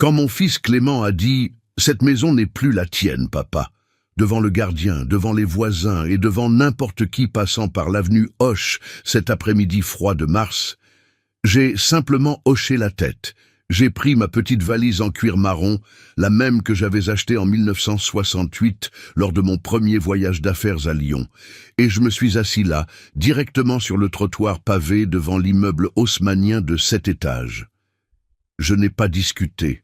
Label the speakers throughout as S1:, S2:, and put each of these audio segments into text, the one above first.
S1: Quand mon fils Clément a dit « Cette maison n'est plus la tienne, papa », devant le gardien, devant les voisins et devant n'importe qui passant par l'avenue Hoche cet après-midi froid de mars, j'ai simplement hoché la tête. J'ai pris ma petite valise en cuir marron, la même que j'avais achetée en 1968 lors de mon premier voyage d'affaires à Lyon, et je me suis assis là, directement sur le trottoir pavé devant l'immeuble haussmannien de 7 étages. Je n'ai pas discuté,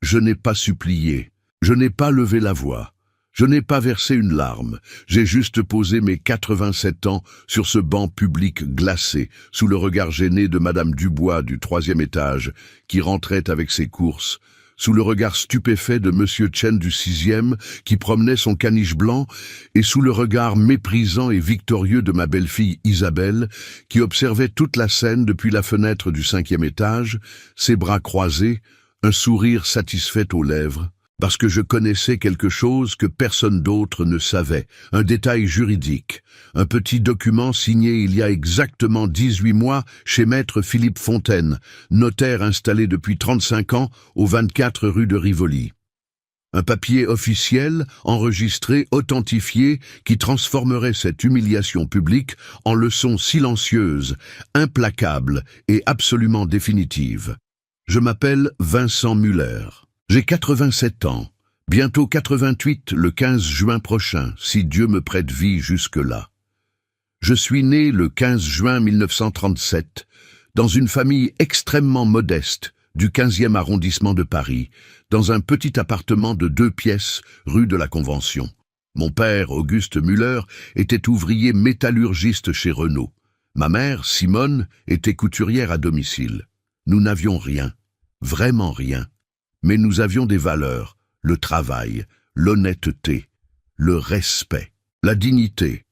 S1: je n'ai pas supplié, je n'ai pas levé la voix. Je n'ai pas versé une larme, j'ai juste posé mes 87 ans sur ce banc public glacé, sous le regard gêné de Madame Dubois du 3e étage, qui rentrait avec ses courses, sous le regard stupéfait de Monsieur Chen du 6e, qui promenait son caniche blanc, et sous le regard méprisant et victorieux de ma belle-fille Isabelle, qui observait toute la scène depuis la fenêtre du 5e étage, ses bras croisés, un sourire satisfait aux lèvres, parce que je connaissais quelque chose que personne d'autre ne savait, un détail juridique, un petit document signé il y a exactement 18 mois chez Maître Philippe Fontaine, notaire installé depuis 35 ans au 24 rue de Rivoli. Un papier officiel, enregistré, authentifié, qui transformerait cette humiliation publique en leçon silencieuse, implacable et absolument définitive. Je m'appelle Vincent Muller. J'ai 87 ans, bientôt 88 le 15 juin prochain, si Dieu me prête vie jusque-là. Je suis né le 15 juin 1937, dans une famille extrêmement modeste du 15e arrondissement de Paris, dans un petit appartement de 2 pièces, rue de la Convention. Mon père, Auguste Muller, était ouvrier métallurgiste chez Renault. Ma mère, Simone, était couturière à domicile. Nous n'avions rien, vraiment rien. Mais nous avions des valeurs, le travail, l'honnêteté, le respect, la dignité.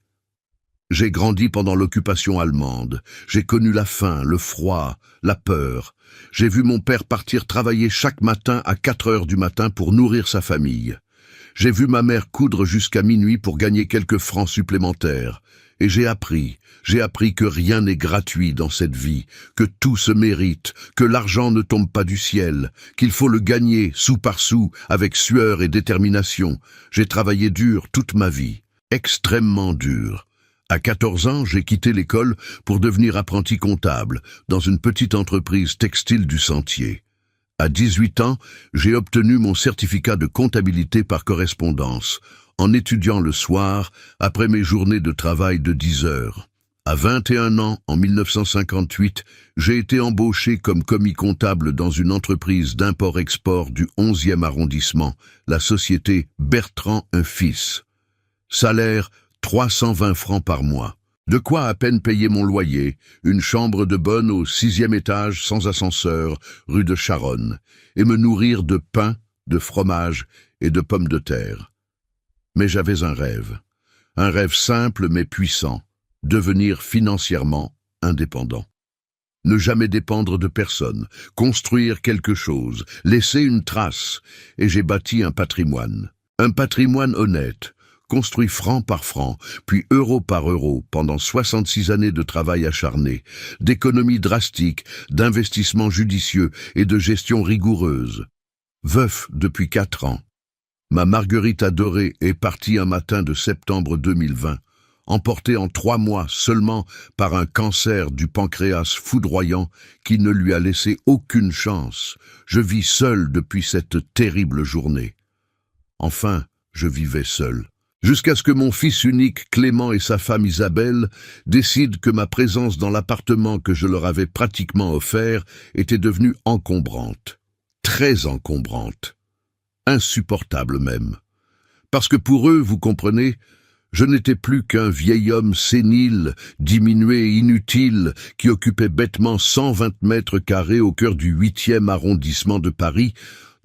S1: J'ai grandi pendant l'occupation allemande, j'ai connu la faim, le froid, la peur. J'ai vu mon père partir travailler chaque matin à 4 heures du matin pour nourrir sa famille. J'ai vu ma mère coudre jusqu'à minuit pour gagner quelques francs supplémentaires. Et j'ai appris que rien n'est gratuit dans cette vie, que tout se mérite, que l'argent ne tombe pas du ciel, qu'il faut le gagner sou par sou avec sueur et détermination. J'ai travaillé dur toute ma vie, extrêmement dur. À 14 ans, j'ai quitté l'école pour devenir apprenti comptable dans une petite entreprise textile du Sentier. À 18 ans, j'ai obtenu mon certificat de comptabilité par correspondance, en étudiant le soir, après mes journées de travail de 10 heures. À 21 ans, en 1958, j'ai été embauché comme commis comptable dans une entreprise d'import-export du 11e arrondissement, la société Bertrand & Fils. Salaire, 320 francs par mois. De quoi à peine payer mon loyer, une chambre de bonne au 6e étage sans ascenseur, rue de Charonne, et me nourrir de pain, de fromage et de pommes de terre. Mais j'avais un rêve simple mais puissant, devenir financièrement indépendant. Ne jamais dépendre de personne, construire quelque chose, laisser une trace, et j'ai bâti un patrimoine honnête, construit franc par franc, puis euro par euro, pendant 66 années de travail acharné, d'économies drastiques, d'investissements judicieux et de gestion rigoureuse. Veuf depuis 4 ans. Ma Marguerite adorée est partie un matin de septembre 2020, emportée en 3 mois seulement par un cancer du pancréas foudroyant qui ne lui a laissé aucune chance. Je vis seul depuis cette terrible journée. Enfin, je vivais seul. Jusqu'à ce que mon fils unique Clément et sa femme Isabelle décident que ma présence dans l'appartement que je leur avais pratiquement offert était devenue encombrante, très encombrante, insupportable même. Parce que pour eux, vous comprenez, je n'étais plus qu'un vieil homme sénile, diminué et inutile, qui occupait bêtement 120 mètres carrés au cœur du 8e arrondissement de Paris,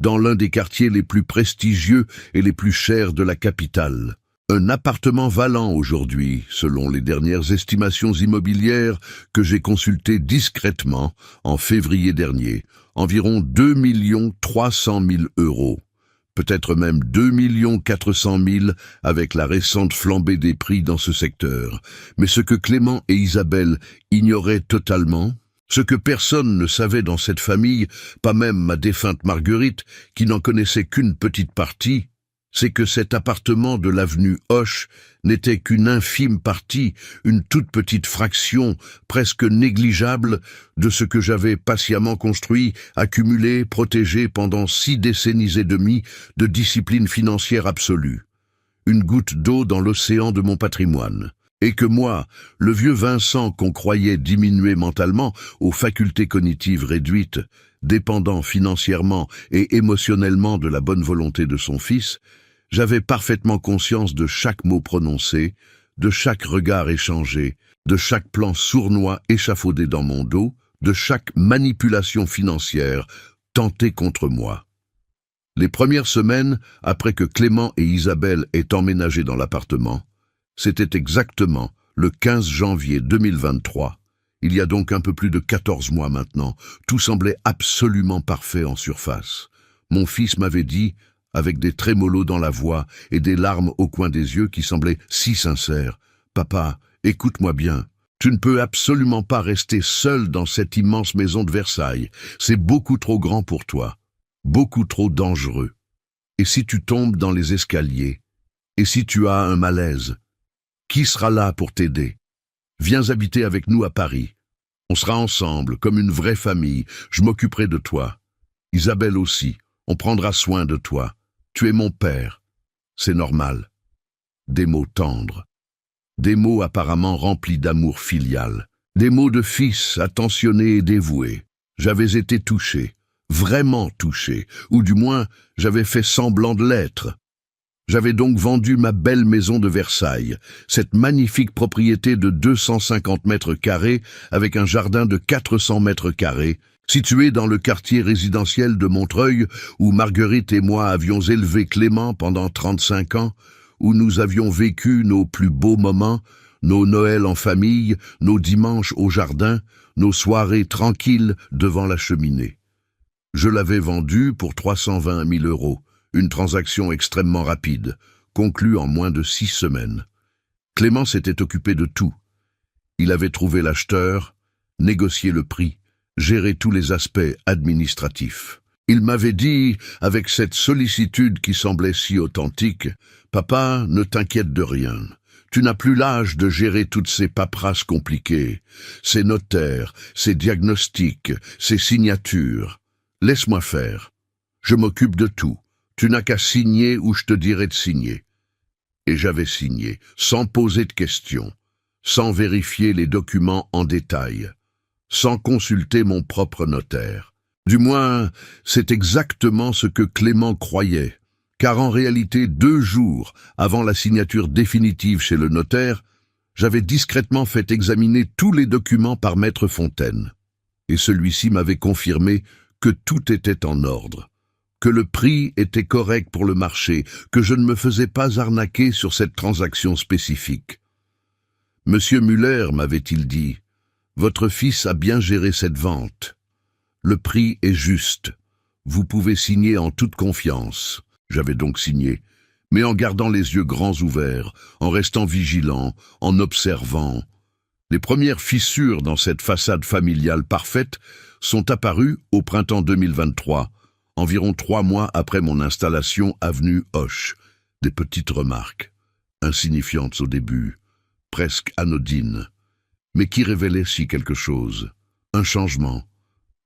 S1: dans l'un des quartiers les plus prestigieux et les plus chers de la capitale. Un appartement valant aujourd'hui, selon les dernières estimations immobilières que j'ai consultées discrètement en février dernier, environ 2 300 000 €. Peut-être même 2 400 000 avec la récente flambée des prix dans ce secteur. Mais ce que Clément et Isabelle ignoraient totalement, Ce que personne ne savait dans cette famille, pas même ma défunte Marguerite, qui n'en connaissait qu'une petite partie, c'est que cet appartement de l'avenue Hoche n'était qu'une infime partie, une toute petite fraction, presque négligeable, de ce que j'avais patiemment construit, accumulé, protégé pendant 6 décennies et demie de discipline financière absolue. Une goutte d'eau dans l'océan de mon patrimoine. Et que moi, le vieux Vincent qu'on croyait diminué mentalement, aux facultés cognitives réduites, dépendant financièrement et émotionnellement de la bonne volonté de son fils, j'avais parfaitement conscience de chaque mot prononcé, de chaque regard échangé, de chaque plan sournois échafaudé dans mon dos, de chaque manipulation financière tentée contre moi. Les premières semaines, après que Clément et Isabelle aient emménagé dans l'appartement, c'était exactement le 15 janvier 2023. Il y a donc un peu plus de 14 mois maintenant. Tout semblait absolument parfait en surface. Mon fils m'avait dit, avec des trémolos dans la voix et des larmes au coin des yeux qui semblaient si sincères, « Papa, écoute-moi bien. Tu ne peux absolument pas rester seul dans cette immense maison de Versailles. C'est beaucoup trop grand pour toi. Beaucoup trop dangereux. Et si tu tombes dans les escaliers? Et si tu as un malaise? Qui sera là pour t'aider? Viens habiter avec nous à Paris. On sera ensemble, comme une vraie famille. Je m'occuperai de toi. Isabelle aussi. On prendra soin de toi. Tu es mon père. C'est normal. » Des mots tendres. Des mots apparemment remplis d'amour filial. Des mots de fils attentionné et dévoué. J'avais été touché. Vraiment touché. Ou du moins, j'avais fait semblant de l'être. J'avais donc vendu ma belle maison de Versailles, cette magnifique propriété de 250 mètres carrés avec un jardin de 400 mètres carrés, située dans le quartier résidentiel de Montreuil où Marguerite et moi avions élevé Clément pendant 35 ans, où nous avions vécu nos plus beaux moments, nos Noëls en famille, nos dimanches au jardin, nos soirées tranquilles devant la cheminée. Je l'avais vendue pour 320 000 €. Une transaction extrêmement rapide, conclue en moins de 6 semaines. Clément s'était occupé de tout. Il avait trouvé l'acheteur, négocié le prix, géré tous les aspects administratifs. Il m'avait dit, avec cette sollicitude qui semblait si authentique, « Papa, ne t'inquiète de rien. Tu n'as plus l'âge de gérer toutes ces paperasses compliquées, ces notaires, ces diagnostics, ces signatures. Laisse-moi faire. Je m'occupe de tout. Tu n'as qu'à signer ou je te dirai de signer. » Et j'avais signé, sans poser de questions, sans vérifier les documents en détail, sans consulter mon propre notaire. Du moins, c'est exactement ce que Clément croyait, car en réalité, 2 jours avant la signature définitive chez le notaire, j'avais discrètement fait examiner tous les documents par Maître Fontaine. Et celui-ci m'avait confirmé que tout était en ordre, que le prix était correct pour le marché, que je ne me faisais pas arnaquer sur cette transaction spécifique. « Monsieur Muller, m'avait-il dit, votre fils a bien géré cette vente. Le prix est juste. Vous pouvez signer en toute confiance. » J'avais donc signé, mais en gardant les yeux grands ouverts, en restant vigilant, en observant. Les premières fissures dans cette façade familiale parfaite sont apparues au printemps 2023, environ 3 mois après mon installation avenue Hoche. Des petites remarques, insignifiantes au début, presque anodines, mais qui révélaient si quelque chose, un changement,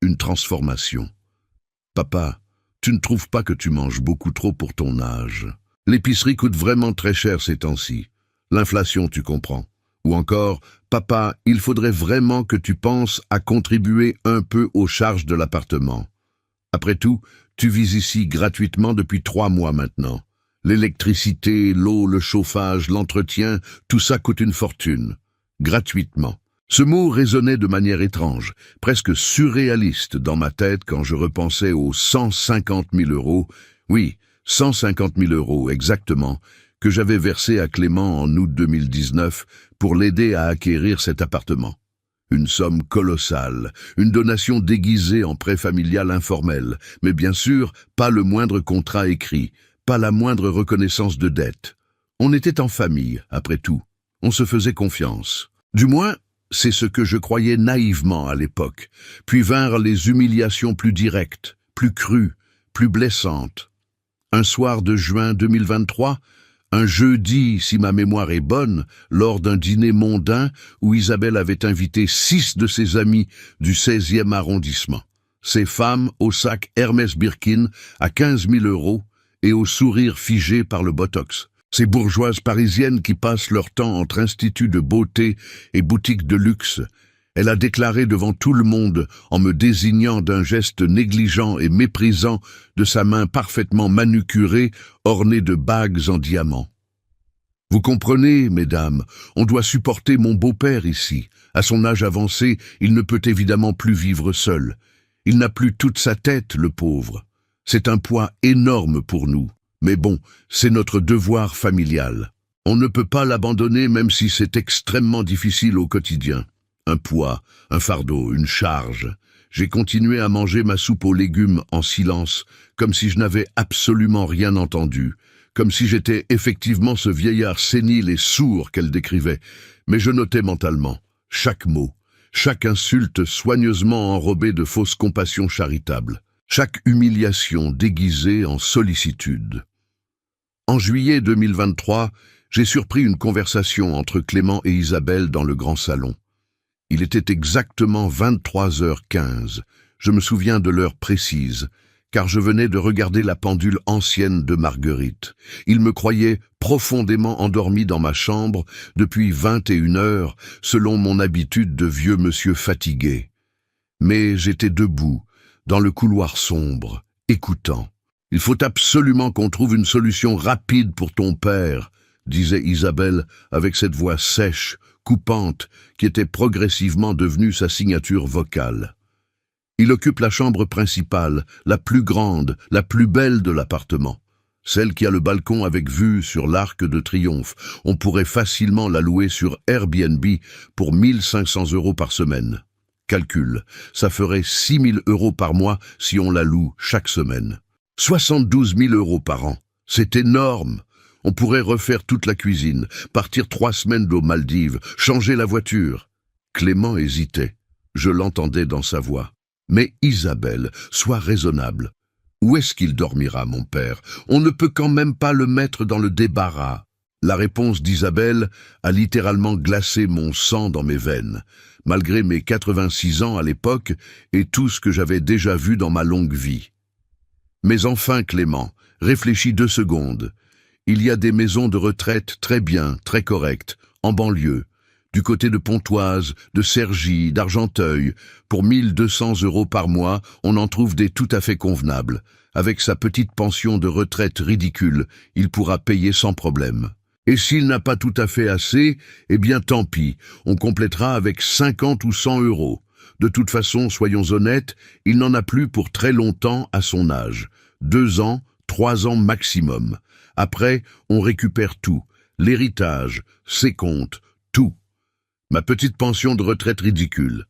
S1: une transformation. « Papa, tu ne trouves pas que tu manges beaucoup trop pour ton âge? L'épicerie coûte vraiment très cher ces temps-ci. L'inflation, tu comprends. Ou encore, papa, il faudrait vraiment que tu penses à contribuer un peu aux charges de l'appartement. Après tout, tu vis ici gratuitement depuis 3 mois maintenant. L'électricité, l'eau, le chauffage, l'entretien, tout ça coûte une fortune. Gratuitement. » Ce mot résonnait de manière étrange, presque surréaliste dans ma tête quand je repensais aux 150 000 €, oui, 150 000 € exactement, que j'avais versé à Clément en août 2019 pour l'aider à acquérir cet appartement. Une somme colossale, une donation déguisée en prêt familial informel, mais bien sûr, pas le moindre contrat écrit, pas la moindre reconnaissance de dette. On était en famille, après tout. On se faisait confiance. Du moins, C'est ce que je croyais naïvement à l'époque. Puis vinrent les humiliations plus directes, plus crues, plus blessantes. Un soir de juin 2023, un jeudi, si ma mémoire est bonne, lors d'un dîner mondain où Isabelle avait invité 6 de ses amis du 16e arrondissement. Ces femmes au sac Hermès Birkin à 15 000 € et au sourire figé par le botox. Ces bourgeoises parisiennes qui passent leur temps entre instituts de beauté et boutiques de luxe. Elle a déclaré devant tout le monde, en me désignant d'un geste négligent et méprisant de sa main parfaitement manucurée, ornée de bagues en diamants. Vous comprenez, mesdames, on doit supporter mon beau-père ici. À son âge avancé, il ne peut évidemment plus vivre seul. Il n'a plus toute sa tête, le pauvre. C'est un poids énorme pour nous. Mais bon, c'est notre devoir familial. On ne peut pas l'abandonner même si c'est extrêmement difficile au quotidien. Un poids, un fardeau, une charge. J'ai continué à manger ma soupe aux légumes en silence, comme si je n'avais absolument rien entendu, comme si j'étais effectivement ce vieillard sénile et sourd qu'elle décrivait. Mais je notais mentalement chaque mot, chaque insulte soigneusement enrobée de fausse compassion charitable, chaque humiliation déguisée en sollicitude. En juillet 2023, j'ai surpris une conversation entre Clément et Isabelle dans le grand salon. Il était exactement 23h15. Je me souviens de l'heure précise, car je venais de regarder la pendule ancienne de Marguerite. Il me croyait profondément endormi dans ma chambre depuis 21h, selon mon habitude de vieux monsieur fatigué. Mais j'étais debout, dans le couloir sombre, écoutant. « Il faut absolument qu'on trouve une solution rapide pour ton père », disait Isabelle avec cette voix sèche, coupante, qui était progressivement devenue sa signature vocale. Il occupe la chambre principale, la plus grande, la plus belle de l'appartement. Celle qui a le balcon avec vue sur l'Arc de Triomphe. On pourrait facilement la louer sur Airbnb pour 1 500 € par semaine. Calcul, ça ferait 6 000 € par mois si on la loue chaque semaine. 72 000 € par an, c'est énorme. On pourrait refaire toute la cuisine, partir 3 semaines aux Maldives, changer la voiture. Clément hésitait. Je l'entendais dans sa voix. Mais Isabelle, sois raisonnable. Où est-ce qu'il dormira, mon père? On ne peut quand même pas le mettre dans le débarras. La réponse d'Isabelle a littéralement glacé mon sang dans mes veines, malgré mes 86 ans à l'époque et tout ce que j'avais déjà vu dans ma longue vie. Mais enfin, Clément, réfléchis 2 secondes. Il y a des maisons de retraite très bien, très correctes, en banlieue, du côté de Pontoise, de Cergy, d'Argenteuil. Pour 1 200 € par mois, on en trouve des tout à fait convenables. Avec sa petite pension de retraite ridicule, il pourra payer sans problème. Et s'il n'a pas tout à fait assez, eh bien tant pis, on complétera avec 50 ou 100 €. De toute façon, soyons honnêtes, il n'en a plus pour très longtemps à son âge. 2 ans, 3 ans maximum. Après, on récupère tout. L'héritage, ses comptes, tout. Ma petite pension de retraite ridicule.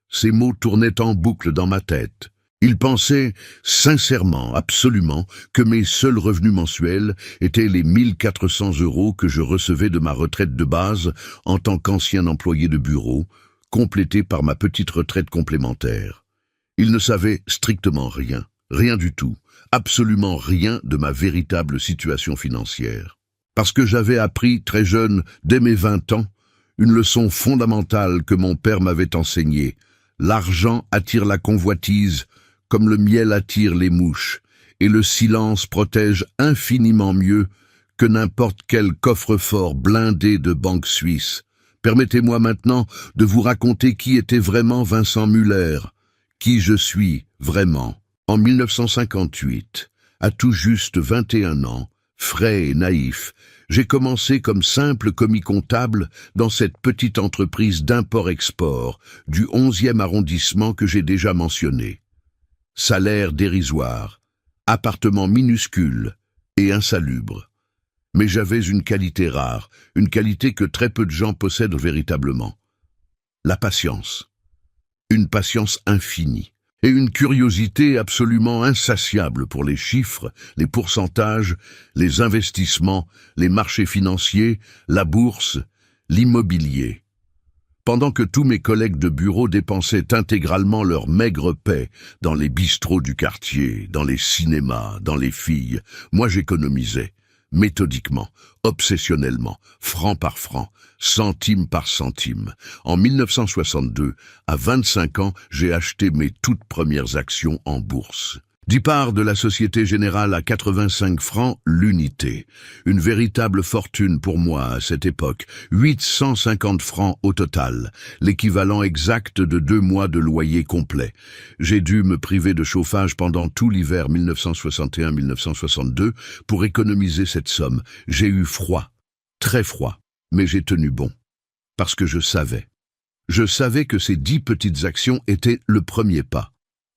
S1: Ces mots tournaient en boucle dans ma tête. Il pensait, sincèrement, absolument, que mes seuls revenus mensuels étaient les 1 400 € que je recevais de ma retraite de base en tant qu'ancien employé de bureau, complété par ma petite retraite complémentaire. Il ne savait strictement rien, rien du tout, absolument rien de ma véritable situation financière. Parce que j'avais appris très jeune, dès mes 20 ans, une leçon fondamentale que mon père m'avait enseignée. L'argent attire la convoitise, comme le miel attire les mouches, et le silence protège infiniment mieux que n'importe quel coffre-fort blindé de banque suisse. Permettez-moi maintenant de vous raconter qui était vraiment Vincent Muller, qui je suis vraiment. En 1958, à tout juste 21 ans, frais et naïf, j'ai commencé comme simple commis comptable dans cette petite entreprise d'import-export du 11e arrondissement que j'ai déjà mentionné. Salaire dérisoire, appartement minuscule et insalubre. Mais j'avais une qualité rare, une qualité que très peu de gens possèdent véritablement. La patience. Une patience infinie. Et une curiosité absolument insatiable pour les chiffres, les pourcentages, les investissements, les marchés financiers, la bourse, l'immobilier. pendant que tous mes collègues de bureau dépensaient intégralement leur maigre paie dans les bistrots du quartier, dans les cinémas, dans les filles, moi j'économisais, méthodiquement, obsessionnellement, franc par franc, centime par centime. En 1962, à 25 ans, j'ai acheté mes toutes premières actions en bourse. 10 parts de la Société Générale à 85 francs l'unité. Une véritable fortune pour moi à cette époque. 850 francs au total, l'équivalent exact de 2 mois de loyer complet. J'ai dû me priver de chauffage pendant tout l'hiver 1961-1962 pour économiser cette somme. J'ai eu froid, très froid, mais j'ai tenu bon. Parce que je savais. Je savais que ces 10 petites actions étaient le premier pas.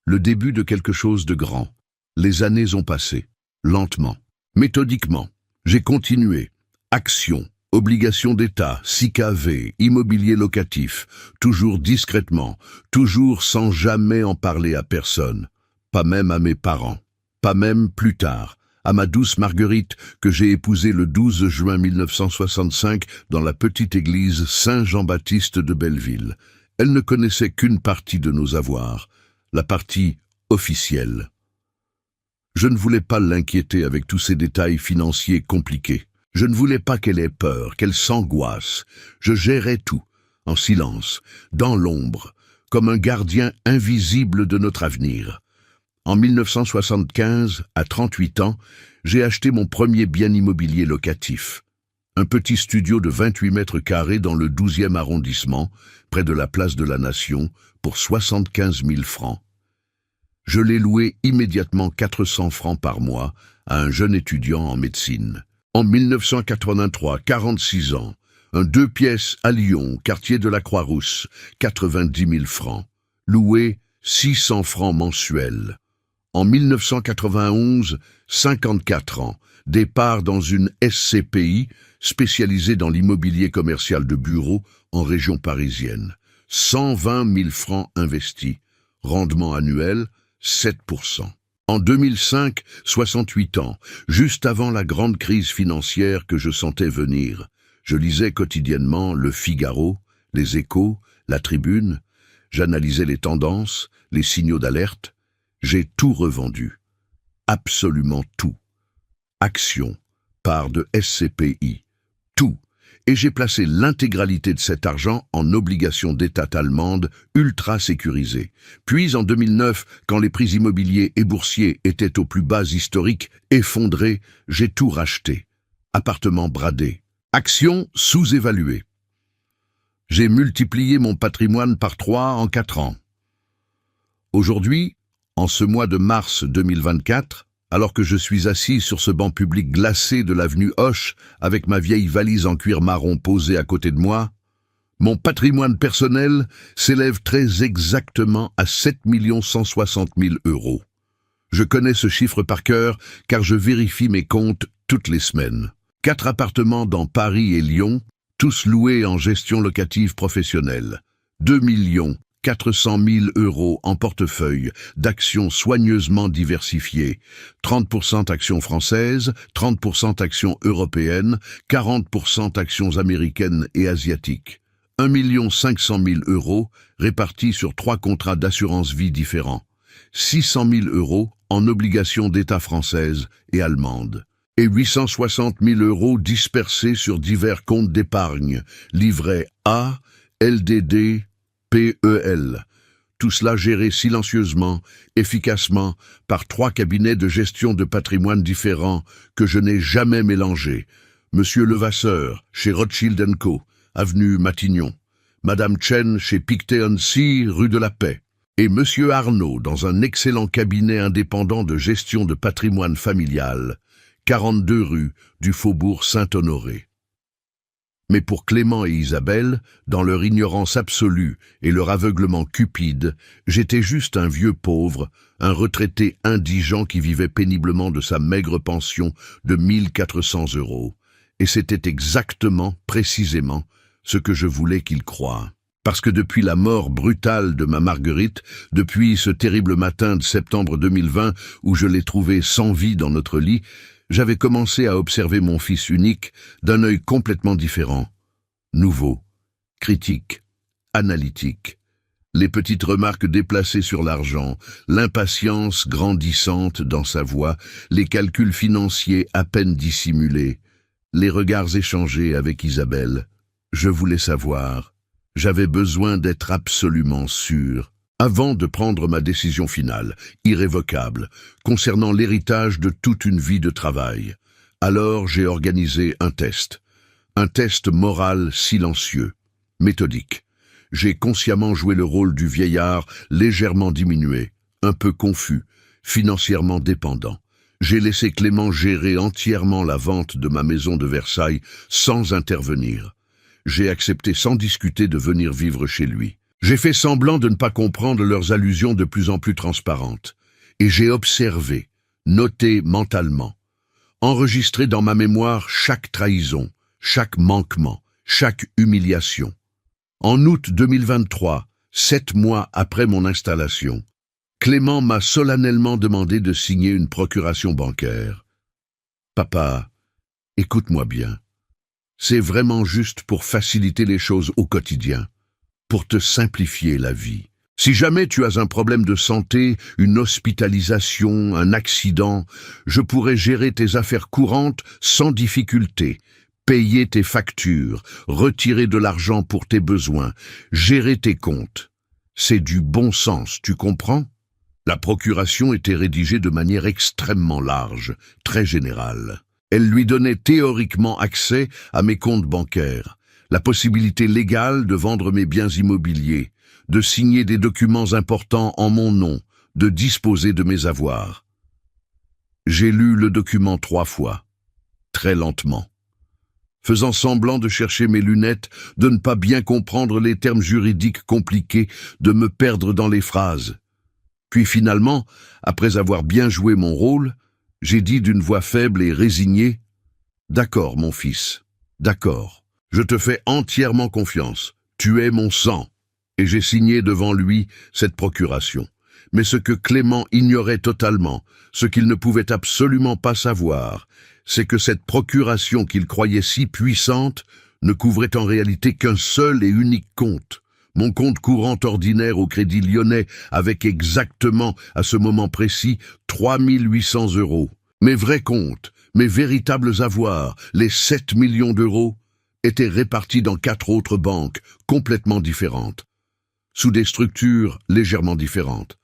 S1: Le début de quelque chose de grand. Les années ont passé, lentement, méthodiquement. J'ai continué. Actions, obligations d'État, SICAV, immobilier locatif, toujours discrètement, toujours sans jamais en parler à personne, pas même à mes parents, pas même plus tard, à ma douce Marguerite que j'ai épousée le 12 juin 1965 dans la petite église Saint-Jean-Baptiste de Belleville. Elle ne connaissait qu'une partie de nos avoirs, la partie officielle. Je ne voulais pas l'inquiéter avec tous ces détails financiers compliqués. Je ne voulais pas qu'elle ait peur, qu'elle s'angoisse. Je gérais tout, en silence, dans l'ombre, comme un gardien invisible de notre avenir. En 1975, à 38 ans, j'ai acheté mon premier bien immobilier locatif. Un petit studio de 28 mètres carrés dans le 12e arrondissement, près de la place de la Nation, pour 75 000 francs. Je l'ai loué immédiatement 400 francs par mois à un jeune étudiant en médecine. En 1983, 46 ans, un 2 pièces à Lyon, quartier de la Croix-Rousse, 90 000 francs. Loué 600 francs mensuels. En 1991, 54 ans, départ dans une SCPI spécialisée dans l'immobilier commercial de bureau en région parisienne. 120 000 francs investis. Rendement annuel, 7%. En 2005, 68 ans, juste avant la grande crise financière que je sentais venir, je lisais quotidiennement Le Figaro, Les Échos, La Tribune. J'analysais les tendances, les signaux d'alerte. J'ai tout revendu. Absolument tout. Actions, parts de SCPI, tout. Et j'ai placé l'intégralité de cet argent en obligations d'État allemandes ultra sécurisées. Puis en 2009, quand les prix immobiliers et boursiers étaient au plus bas historique, effondrés, j'ai tout racheté. Appartements bradés. Actions sous-évaluées. J'ai multiplié mon patrimoine par 3 en 4 ans. Aujourd'hui, en ce mois de mars 2024, alors que je suis assis sur ce banc public glacé de l'avenue Hoche, avec ma vieille valise en cuir marron posée à côté de moi, mon patrimoine personnel s'élève très exactement à 7 160 000 €. Je connais ce chiffre par cœur car je vérifie mes comptes toutes les semaines. 4 appartements dans Paris et Lyon, tous loués en gestion locative professionnelle. 2 400 000 € en portefeuille d'actions soigneusement diversifiées, 30% actions françaises, 30% actions européennes, 40% actions américaines et asiatiques. 1 500 000 € répartis sur 3 contrats d'assurance vie différents, 600 000 € en obligations d'État françaises et allemandes, et 860 000 € dispersés sur divers comptes d'épargne, livrets A, LDD, PEL. Tout cela géré silencieusement, efficacement, par 3 cabinets de gestion de patrimoine différents que je n'ai jamais mélangés. Monsieur Levasseur, chez Rothschild & Co, avenue Matignon. Madame Chen, chez Pictet & Cie, rue de la Paix. Et Monsieur Arnaud, dans un excellent cabinet indépendant de gestion de patrimoine familial, 42 rue du Faubourg Saint-Honoré. Mais pour Clément et Isabelle, dans leur ignorance absolue et leur aveuglement cupide, j'étais juste un vieux pauvre, un retraité indigent qui vivait péniblement de sa maigre pension de 1 400 €. Et c'était exactement, précisément, ce que je voulais qu'ils croient. Parce que depuis la mort brutale de ma Marguerite, depuis ce terrible matin de septembre 2020 où je l'ai trouvée sans vie dans notre lit, j'avais commencé à observer mon fils unique d'un œil complètement différent, nouveau, critique, analytique. Les petites remarques déplacées sur l'argent, l'impatience grandissante dans sa voix, les calculs financiers à peine dissimulés, les regards échangés avec Isabelle. Je voulais savoir. J'avais besoin d'être absolument sûr, avant de prendre ma décision finale, irrévocable, concernant l'héritage de toute une vie de travail. Alors j'ai organisé un test moral silencieux, méthodique. J'ai consciemment joué le rôle du vieillard légèrement diminué, un peu confus, financièrement dépendant. J'ai laissé Clément gérer entièrement la vente de ma maison de Versailles sans intervenir. J'ai accepté sans discuter de venir vivre chez lui. J'ai fait semblant de ne pas comprendre leurs allusions de plus en plus transparentes. Et j'ai observé, noté mentalement, enregistré dans ma mémoire chaque trahison, chaque manquement, chaque humiliation. En août 2023, 7 mois après mon installation, Clément m'a solennellement demandé de signer une procuration bancaire. Papa, écoute-moi bien. C'est vraiment juste pour faciliter les choses au quotidien, pour te simplifier la vie. Si jamais tu as un problème de santé, une hospitalisation, un accident, je pourrais gérer tes affaires courantes sans difficulté, payer tes factures, retirer de l'argent pour tes besoins, gérer tes comptes. C'est du bon sens, tu comprends? La procuration était rédigée de manière extrêmement large, très générale. Elle lui donnait théoriquement accès à mes comptes bancaires, la possibilité légale de vendre mes biens immobiliers, de signer des documents importants en mon nom, de disposer de mes avoirs. J'ai lu le document 3 fois, très lentement, faisant semblant de chercher mes lunettes, de ne pas bien comprendre les termes juridiques compliqués, de me perdre dans les phrases. Puis finalement, après avoir bien joué mon rôle, j'ai dit d'une voix faible et résignée, « D'accord, mon fils, d'accord, je te fais entièrement confiance, tu es mon sang. » Et j'ai signé devant lui cette procuration. Mais ce que Clément ignorait totalement, ce qu'il ne pouvait absolument pas savoir, c'est que cette procuration qu'il croyait si puissante ne couvrait en réalité qu'un seul et unique compte. Mon compte courant ordinaire au Crédit Lyonnais avec exactement, à ce moment précis, 3 800 €. Mes vrais comptes, mes véritables avoirs, les 7 millions d'euros, étaient répartis dans 4 autres banques, complètement différentes, sous des structures légèrement différentes,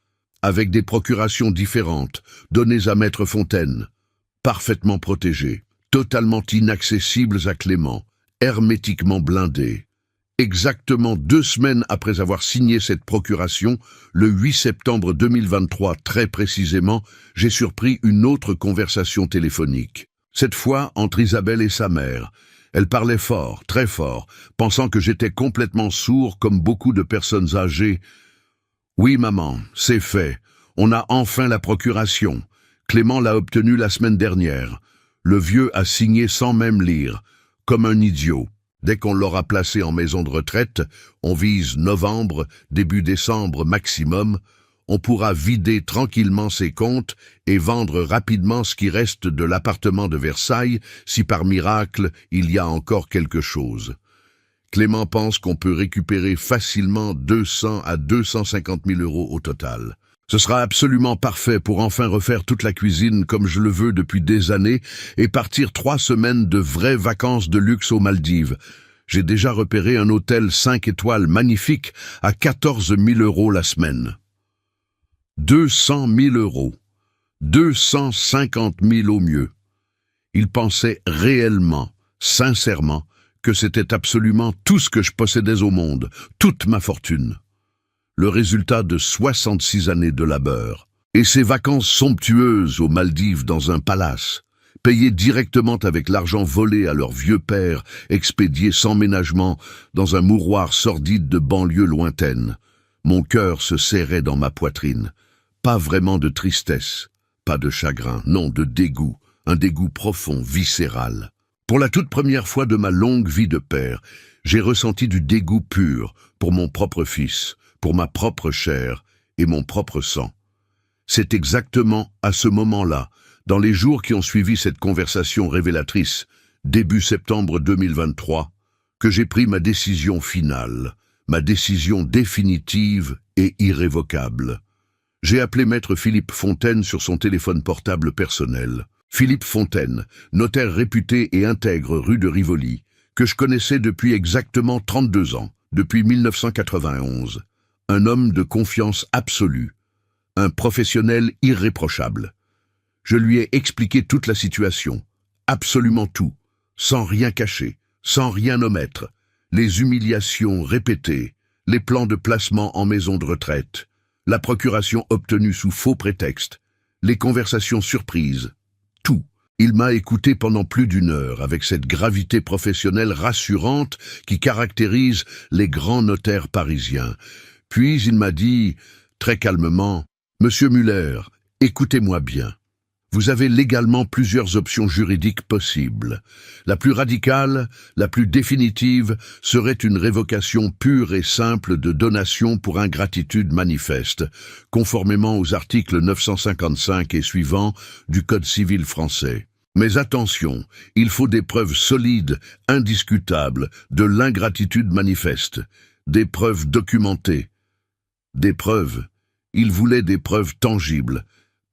S1: avec des procurations différentes, données à Maître Fontaine, parfaitement protégées, totalement inaccessibles à Clément, hermétiquement blindées. Exactement 2 semaines après avoir signé cette procuration, le 8 septembre 2023 très précisément, j'ai surpris une autre conversation téléphonique. Cette fois entre Isabelle et sa mère. Elle parlait fort, très fort, pensant que j'étais complètement sourd comme beaucoup de personnes âgées. « Oui, maman, c'est fait. On a enfin la procuration. Clément l'a obtenue la semaine dernière. Le vieux a signé sans même lire, comme un idiot. Dès qu'on l'aura placé en maison de retraite, on vise novembre, début décembre maximum, on pourra vider tranquillement ses comptes et vendre rapidement ce qui reste de l'appartement de Versailles si par miracle il y a encore quelque chose. Clément pense qu'on peut récupérer facilement 200 à 250 000 € au total. Ce sera absolument parfait pour enfin refaire toute la cuisine comme je le veux depuis des années et partir 3 semaines de vraies vacances de luxe aux Maldives. J'ai déjà repéré un hôtel 5 étoiles magnifique à 14 000 € la semaine. 200 000 €. 250 000 au mieux. Il pensait réellement, sincèrement, que c'était absolument tout ce que je possédais au monde, toute ma fortune. Le résultat de 66 années de labeur. Et ces vacances somptueuses aux Maldives dans un palace, payées directement avec l'argent volé à leur vieux père, expédié sans ménagement dans un mouroir sordide de banlieue lointaine. Mon cœur se serrait dans ma poitrine. Pas vraiment de tristesse, pas de chagrin, non, de dégoût, un dégoût profond, viscéral. Pour la toute première fois de ma longue vie de père, j'ai ressenti du dégoût pur pour mon propre fils, pour ma propre chair et mon propre sang. C'est exactement à ce moment-là, dans les jours qui ont suivi cette conversation révélatrice, début septembre 2023, que j'ai pris ma décision finale, ma décision définitive et irrévocable. J'ai appelé maître Philippe Fontaine sur son téléphone portable personnel. Philippe Fontaine, notaire réputé et intègre rue de Rivoli, que je connaissais depuis exactement 32 ans, depuis 1991. Un homme de confiance absolue, un professionnel irréprochable. Je lui ai expliqué toute la situation, absolument tout, sans rien cacher, sans rien omettre, les humiliations répétées, les plans de placement en maison de retraite, la procuration obtenue sous faux prétextes, les conversations surprises, tout. Il m'a écouté pendant plus d'1 heure avec cette gravité professionnelle rassurante qui caractérise les grands notaires parisiens. Puis il m'a dit, très calmement, « Monsieur Muller, écoutez-moi bien. Vous avez légalement plusieurs options juridiques possibles. La plus radicale, la plus définitive, serait une révocation pure et simple de donation pour ingratitude manifeste, conformément aux articles 955 et suivants du Code civil français. Mais attention, il faut des preuves solides, indiscutables, de l'ingratitude manifeste, des preuves documentées. Des preuves. Il voulait des preuves tangibles.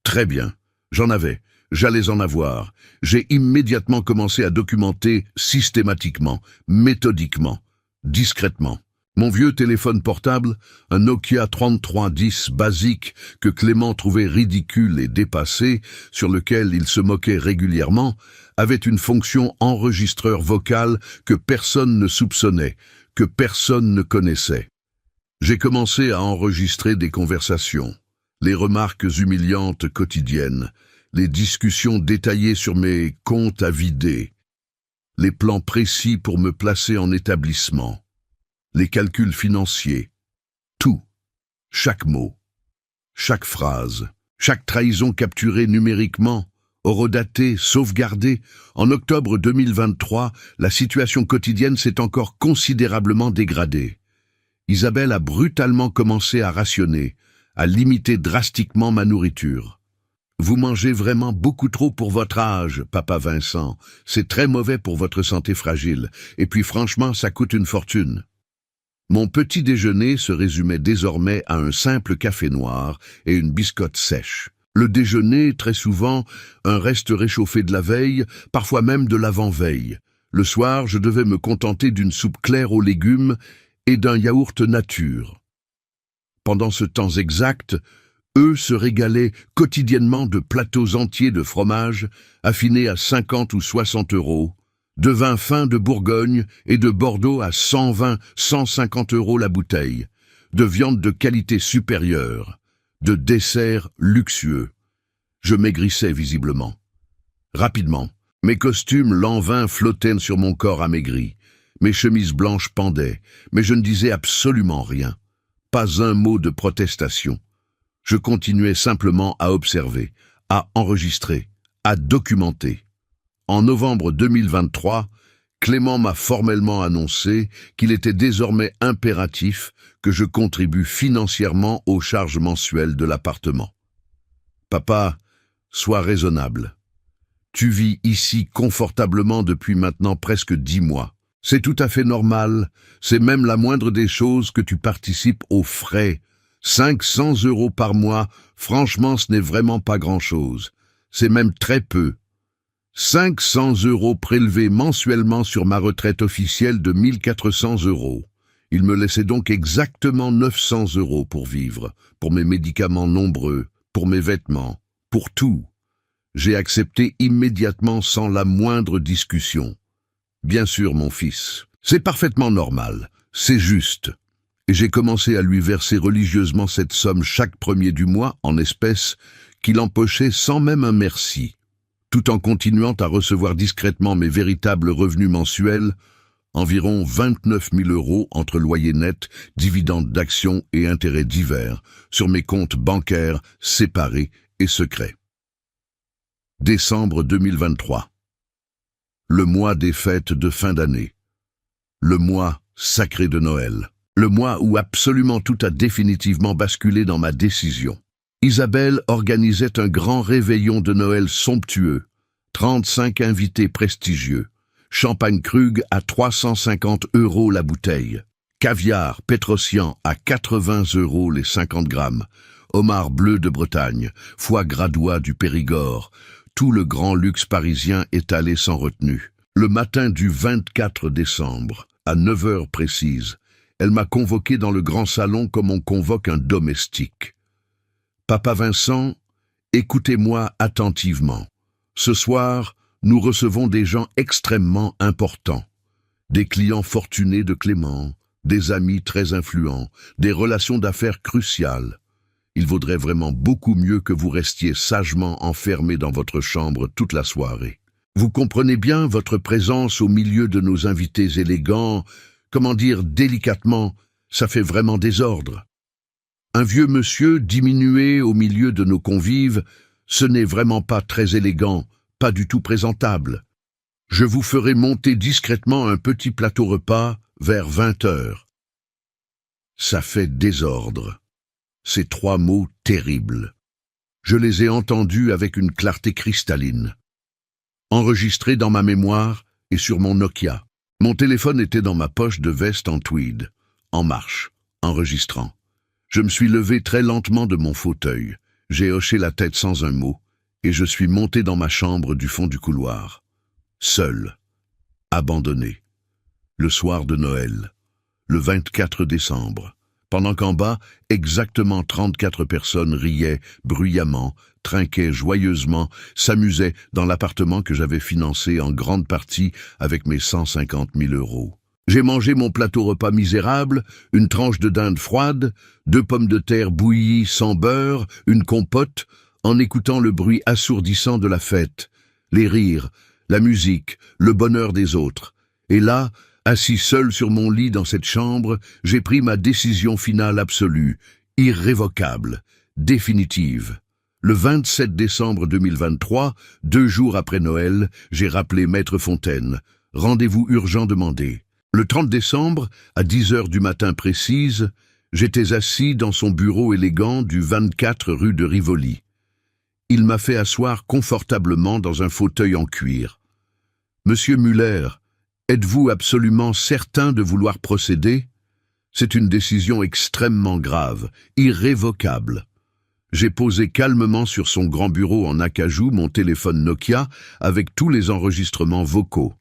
S1: Très bien. J'en avais, j'allais en avoir. J'ai immédiatement commencé à documenter systématiquement, méthodiquement, discrètement. Mon vieux téléphone portable, un Nokia 3310 basique que Clément trouvait ridicule et dépassé, sur lequel il se moquait régulièrement, avait une fonction enregistreur vocal que personne ne soupçonnait, que personne ne connaissait. J'ai commencé à enregistrer des conversations, les remarques humiliantes quotidiennes, les discussions détaillées sur mes comptes à vider, les plans précis pour me placer en établissement, les calculs financiers, tout, chaque mot, chaque phrase, chaque trahison capturée numériquement, horodatée, sauvegardée. En octobre 2023, la situation quotidienne s'est encore considérablement dégradée. Isabelle a brutalement commencé à rationner, à limiter drastiquement ma nourriture. « Vous mangez vraiment beaucoup trop pour votre âge, papa Vincent. C'est très mauvais pour votre santé fragile. Et puis franchement, ça coûte une fortune. » Mon petit déjeuner se résumait désormais à un simple café noir et une biscotte sèche. Le déjeuner, très souvent, un reste réchauffé de la veille, parfois même de l'avant-veille. Le soir, je devais me contenter d'une soupe claire aux légumes et d'un yaourt nature. Pendant ce temps exact, eux se régalaient quotidiennement de plateaux entiers de fromage, affinés à 50 ou 60 €, de vin fin de Bourgogne et de Bordeaux à 120, 150 € la bouteille, de viande de qualité supérieure, de desserts luxueux. Je maigrissais visiblement. Rapidement, mes costumes lanvins flottaient sur mon corps amaigri, mes chemises blanches pendaient, mais je ne disais absolument rien. Pas un mot de protestation. Je continuais simplement à observer, à enregistrer, à documenter. En novembre 2023, Clément m'a formellement annoncé qu'il était désormais impératif que je contribue financièrement aux charges mensuelles de l'appartement. « Papa, sois raisonnable. Tu vis ici confortablement depuis maintenant presque 10 mois. C'est tout à fait normal, c'est même la moindre des choses que tu participes aux frais. 500 € par mois, franchement ce n'est vraiment pas grand-chose. C'est même très peu. 500 € prélevés mensuellement sur ma retraite officielle de 1400 €. Il me laissait donc exactement 900 € pour vivre, pour mes médicaments nombreux, pour mes vêtements, pour tout. J'ai accepté immédiatement sans la moindre discussion. Bien sûr, mon fils, c'est parfaitement normal, c'est juste. Et j'ai commencé à lui verser religieusement cette somme chaque premier du mois en espèces qu'il empochait sans même un merci, tout en continuant à recevoir discrètement mes véritables revenus mensuels, environ 29 000 € entre loyer net, dividendes d'actions et intérêts divers, sur mes comptes bancaires séparés et secrets. Décembre 2023. Le mois des fêtes de fin d'année. Le mois sacré de Noël. Le mois où absolument tout a définitivement basculé dans ma décision. Isabelle organisait un grand réveillon de Noël somptueux. 35 invités prestigieux. Champagne Krug à 350 € la bouteille. Caviar Pétrosian à 80 € les 50 grammes. Homard bleu de Bretagne, foie gradois du Périgord. Tout le grand luxe parisien étalé sans retenue. Le matin du 24 décembre, à 9 heures précises, elle m'a convoqué dans le grand salon comme on convoque un domestique. Papa Vincent, écoutez-moi attentivement. Ce soir, nous recevons des gens extrêmement importants. Des clients fortunés de Clément, des amis très influents, des relations d'affaires cruciales. Il vaudrait vraiment beaucoup mieux que vous restiez sagement enfermé dans votre chambre toute la soirée. Vous comprenez bien votre présence au milieu de nos invités élégants, comment dire délicatement, ça fait vraiment désordre. Un vieux monsieur diminué au milieu de nos convives, ce n'est vraiment pas très élégant, pas du tout présentable. Je vous ferai monter discrètement un petit plateau repas vers 20 heures. Ça fait désordre. Ces 3 mots terribles. Je les ai entendus avec une clarté cristalline. Enregistrés dans ma mémoire et sur mon Nokia. Mon téléphone était dans ma poche de veste en tweed, en marche, enregistrant. Je me suis levé très lentement de mon fauteuil. J'ai hoché la tête sans un mot, et je suis monté dans ma chambre du fond du couloir. Seul, abandonné. Le soir de Noël, le 24 décembre. Pendant qu'en bas, exactement 34 personnes riaient bruyamment, trinquaient joyeusement, s'amusaient dans l'appartement que j'avais financé en grande partie avec mes 150 000 €. J'ai mangé mon plateau repas misérable, une tranche de dinde froide, 2 pommes de terre bouillies sans beurre, une compote, en écoutant le bruit assourdissant de la fête, les rires, la musique, le bonheur des autres. Et là, assis seul sur mon lit dans cette chambre, j'ai pris ma décision finale absolue, irrévocable, définitive. Le 27 décembre 2023, 2 jours après Noël, j'ai rappelé Maître Fontaine. Rendez-vous urgent demandé. Le 30 décembre, à 10 heures du matin précise, j'étais assis dans son bureau élégant du 24 rue de Rivoli. Il m'a fait asseoir confortablement dans un fauteuil en cuir. « Monsieur Muller, êtes-vous absolument certain de vouloir procéder ? C'est une décision extrêmement grave, irrévocable. » J'ai posé calmement sur son grand bureau en acajou mon téléphone Nokia avec tous les enregistrements vocaux.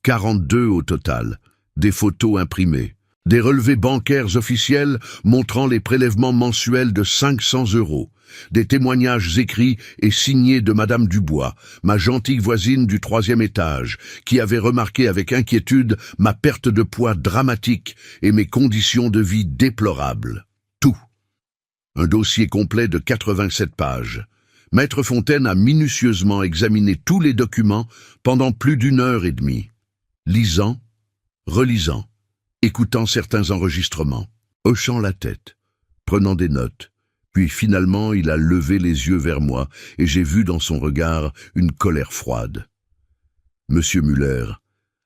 S1: 42 au total, des photos imprimées, des relevés bancaires officiels montrant les prélèvements mensuels de 500 €, des témoignages écrits et signés de Madame Dubois, ma gentille voisine du 3e étage, qui avait remarqué avec inquiétude ma perte de poids dramatique et mes conditions de vie déplorables. Tout. Un dossier complet de 87 pages. Maître Fontaine a minutieusement examiné tous les documents pendant plus d'1 heure et demie. Lisant, relisant, écoutant certains enregistrements, hochant la tête, prenant des notes. Puis finalement, il a levé les yeux vers moi et j'ai vu dans son regard une colère froide. « Monsieur Muller,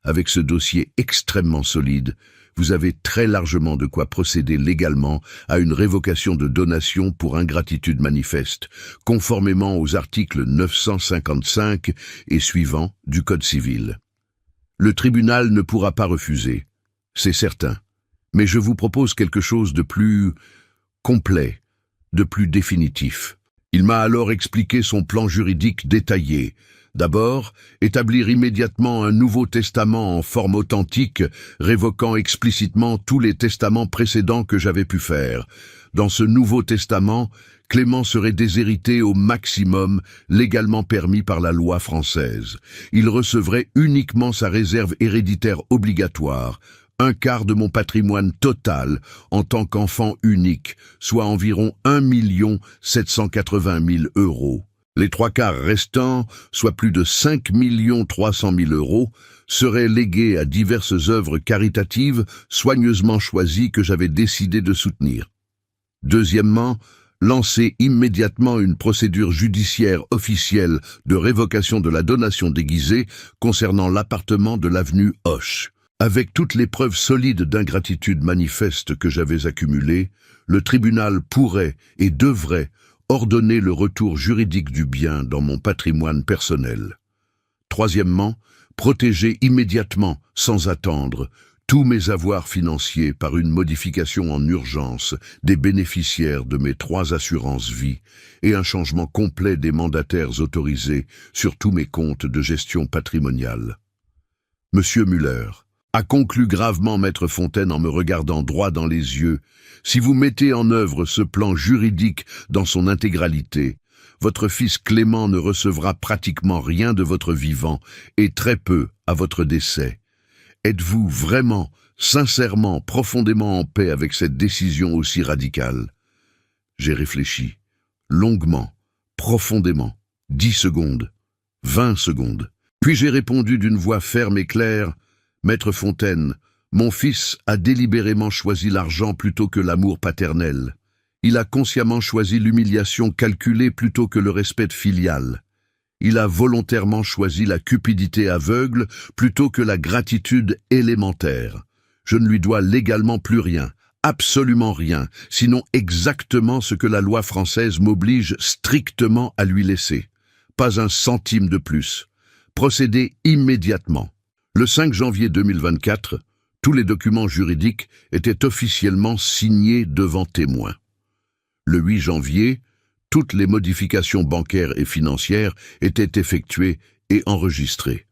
S1: avec ce dossier extrêmement solide, vous avez très largement de quoi procéder légalement à une révocation de donation pour ingratitude manifeste, conformément aux articles 955 et suivants du Code civil. Le tribunal ne pourra pas refuser, c'est certain, mais je vous propose quelque chose de plus complet, de plus définitif. » Il m'a alors expliqué son plan juridique détaillé. D'abord, établir immédiatement un nouveau testament en forme authentique, révoquant explicitement tous les testaments précédents que j'avais pu faire. Dans ce nouveau testament, Clément serait déshérité au maximum légalement permis par la loi française. Il recevrait uniquement sa réserve héréditaire obligatoire, 1/4 de mon patrimoine total en tant qu'enfant unique, soit environ 1 780 000 €. Les 3/4 restants, soit plus de 5 300 000 €, seraient légués à diverses œuvres caritatives soigneusement choisies que j'avais décidé de soutenir. Deuxièmement, lancer immédiatement une procédure judiciaire officielle de révocation de la donation déguisée concernant l'appartement de l'avenue Hoche. Avec toutes les preuves solides d'ingratitude manifeste que j'avais accumulées, le tribunal pourrait et devrait ordonner le retour juridique du bien dans mon patrimoine personnel. Troisièmement, protéger immédiatement, sans attendre, tous mes avoirs financiers par une modification en urgence des bénéficiaires de mes 3 assurances vie et un changement complet des mandataires autorisés sur tous mes comptes de gestion patrimoniale. Monsieur Muller, a conclu gravement Maître Fontaine en me regardant droit dans les yeux, si vous mettez en œuvre ce plan juridique dans son intégralité, votre fils Clément ne recevra pratiquement rien de votre vivant et très peu à votre décès. Êtes-vous vraiment, sincèrement, profondément en paix avec cette décision aussi radicale? J'ai réfléchi, longuement, profondément, 10 secondes, 20 secondes. Puis j'ai répondu d'une voix ferme et claire, « Maître Fontaine, mon fils a délibérément choisi l'argent plutôt que l'amour paternel. Il a consciemment choisi l'humiliation calculée plutôt que le respect filial. Il a volontairement choisi la cupidité aveugle plutôt que la gratitude élémentaire. Je ne lui dois légalement plus rien, absolument rien, sinon exactement ce que la loi française m'oblige strictement à lui laisser. Pas un centime de plus. Procédez immédiatement. » Le 5 janvier 2024, tous les documents juridiques étaient officiellement signés devant témoins. Le 8 janvier, toutes les modifications bancaires et financières étaient effectuées et enregistrées.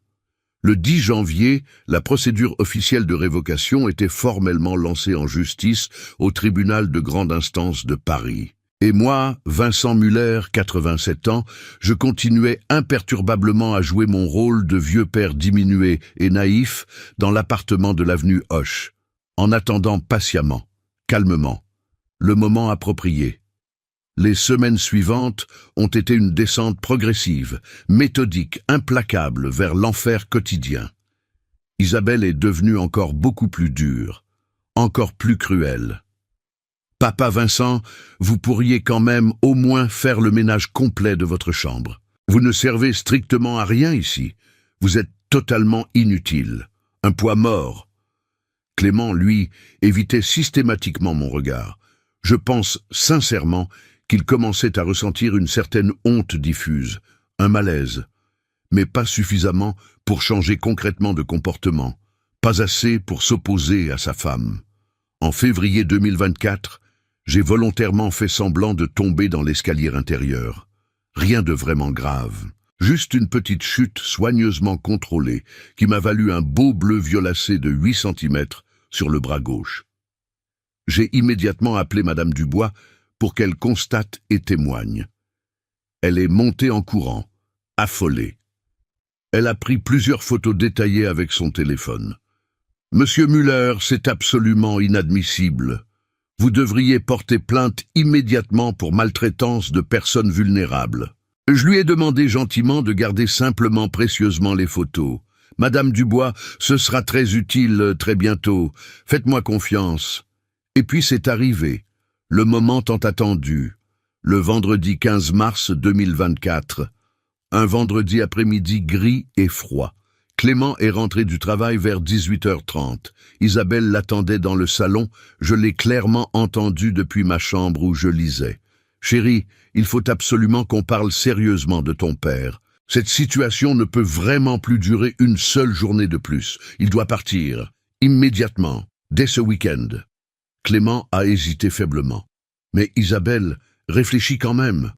S1: Le 10 janvier, la procédure officielle de révocation était formellement lancée en justice au tribunal de grande instance de Paris. Et moi, Vincent Muller, 87 ans, je continuais imperturbablement à jouer mon rôle de vieux père diminué et naïf dans l'appartement de l'avenue Hoche, en attendant patiemment, calmement, le moment approprié. Les semaines suivantes ont été une descente progressive, méthodique, implacable vers l'enfer quotidien. Isabelle est devenue encore beaucoup plus dure, encore plus cruelle. Papa Vincent, vous pourriez quand même au moins faire le ménage complet de votre chambre. Vous ne servez strictement à rien ici. Vous êtes totalement inutile. Un poids mort. Clément, lui, évitait systématiquement mon regard. Je pense sincèrement qu'il commençait à ressentir une certaine honte diffuse, un malaise, mais pas suffisamment pour changer concrètement de comportement, pas assez pour s'opposer à sa femme. En février 2024, j'ai volontairement fait semblant de tomber dans l'escalier intérieur. Rien de vraiment grave, juste une petite chute soigneusement contrôlée qui m'a valu un beau bleu violacé de 8 cm sur le bras gauche. J'ai immédiatement appelé Madame Dubois pour qu'elle constate et témoigne. Elle est montée en courant, affolée. Elle a pris plusieurs photos détaillées avec son téléphone. « Monsieur Muller, c'est absolument inadmissible. Vous devriez porter plainte immédiatement pour maltraitance de personnes vulnérables. » Je lui ai demandé gentiment de garder simplement précieusement les photos. « Madame Dubois, ce sera très utile très bientôt. Faites-moi confiance. » Et puis c'est arrivé. Le moment tant attendu, le vendredi 15 mars 2024, un vendredi après-midi gris et froid. Clément est rentré du travail vers 18h30. Isabelle l'attendait dans le salon, je l'ai clairement entendu depuis ma chambre où je lisais. « Chérie, il faut absolument qu'on parle sérieusement de ton père. Cette situation ne peut vraiment plus durer une seule journée de plus. Il doit partir, immédiatement, dès ce week-end. » Clément a hésité faiblement. « Mais Isabelle, réfléchis quand même.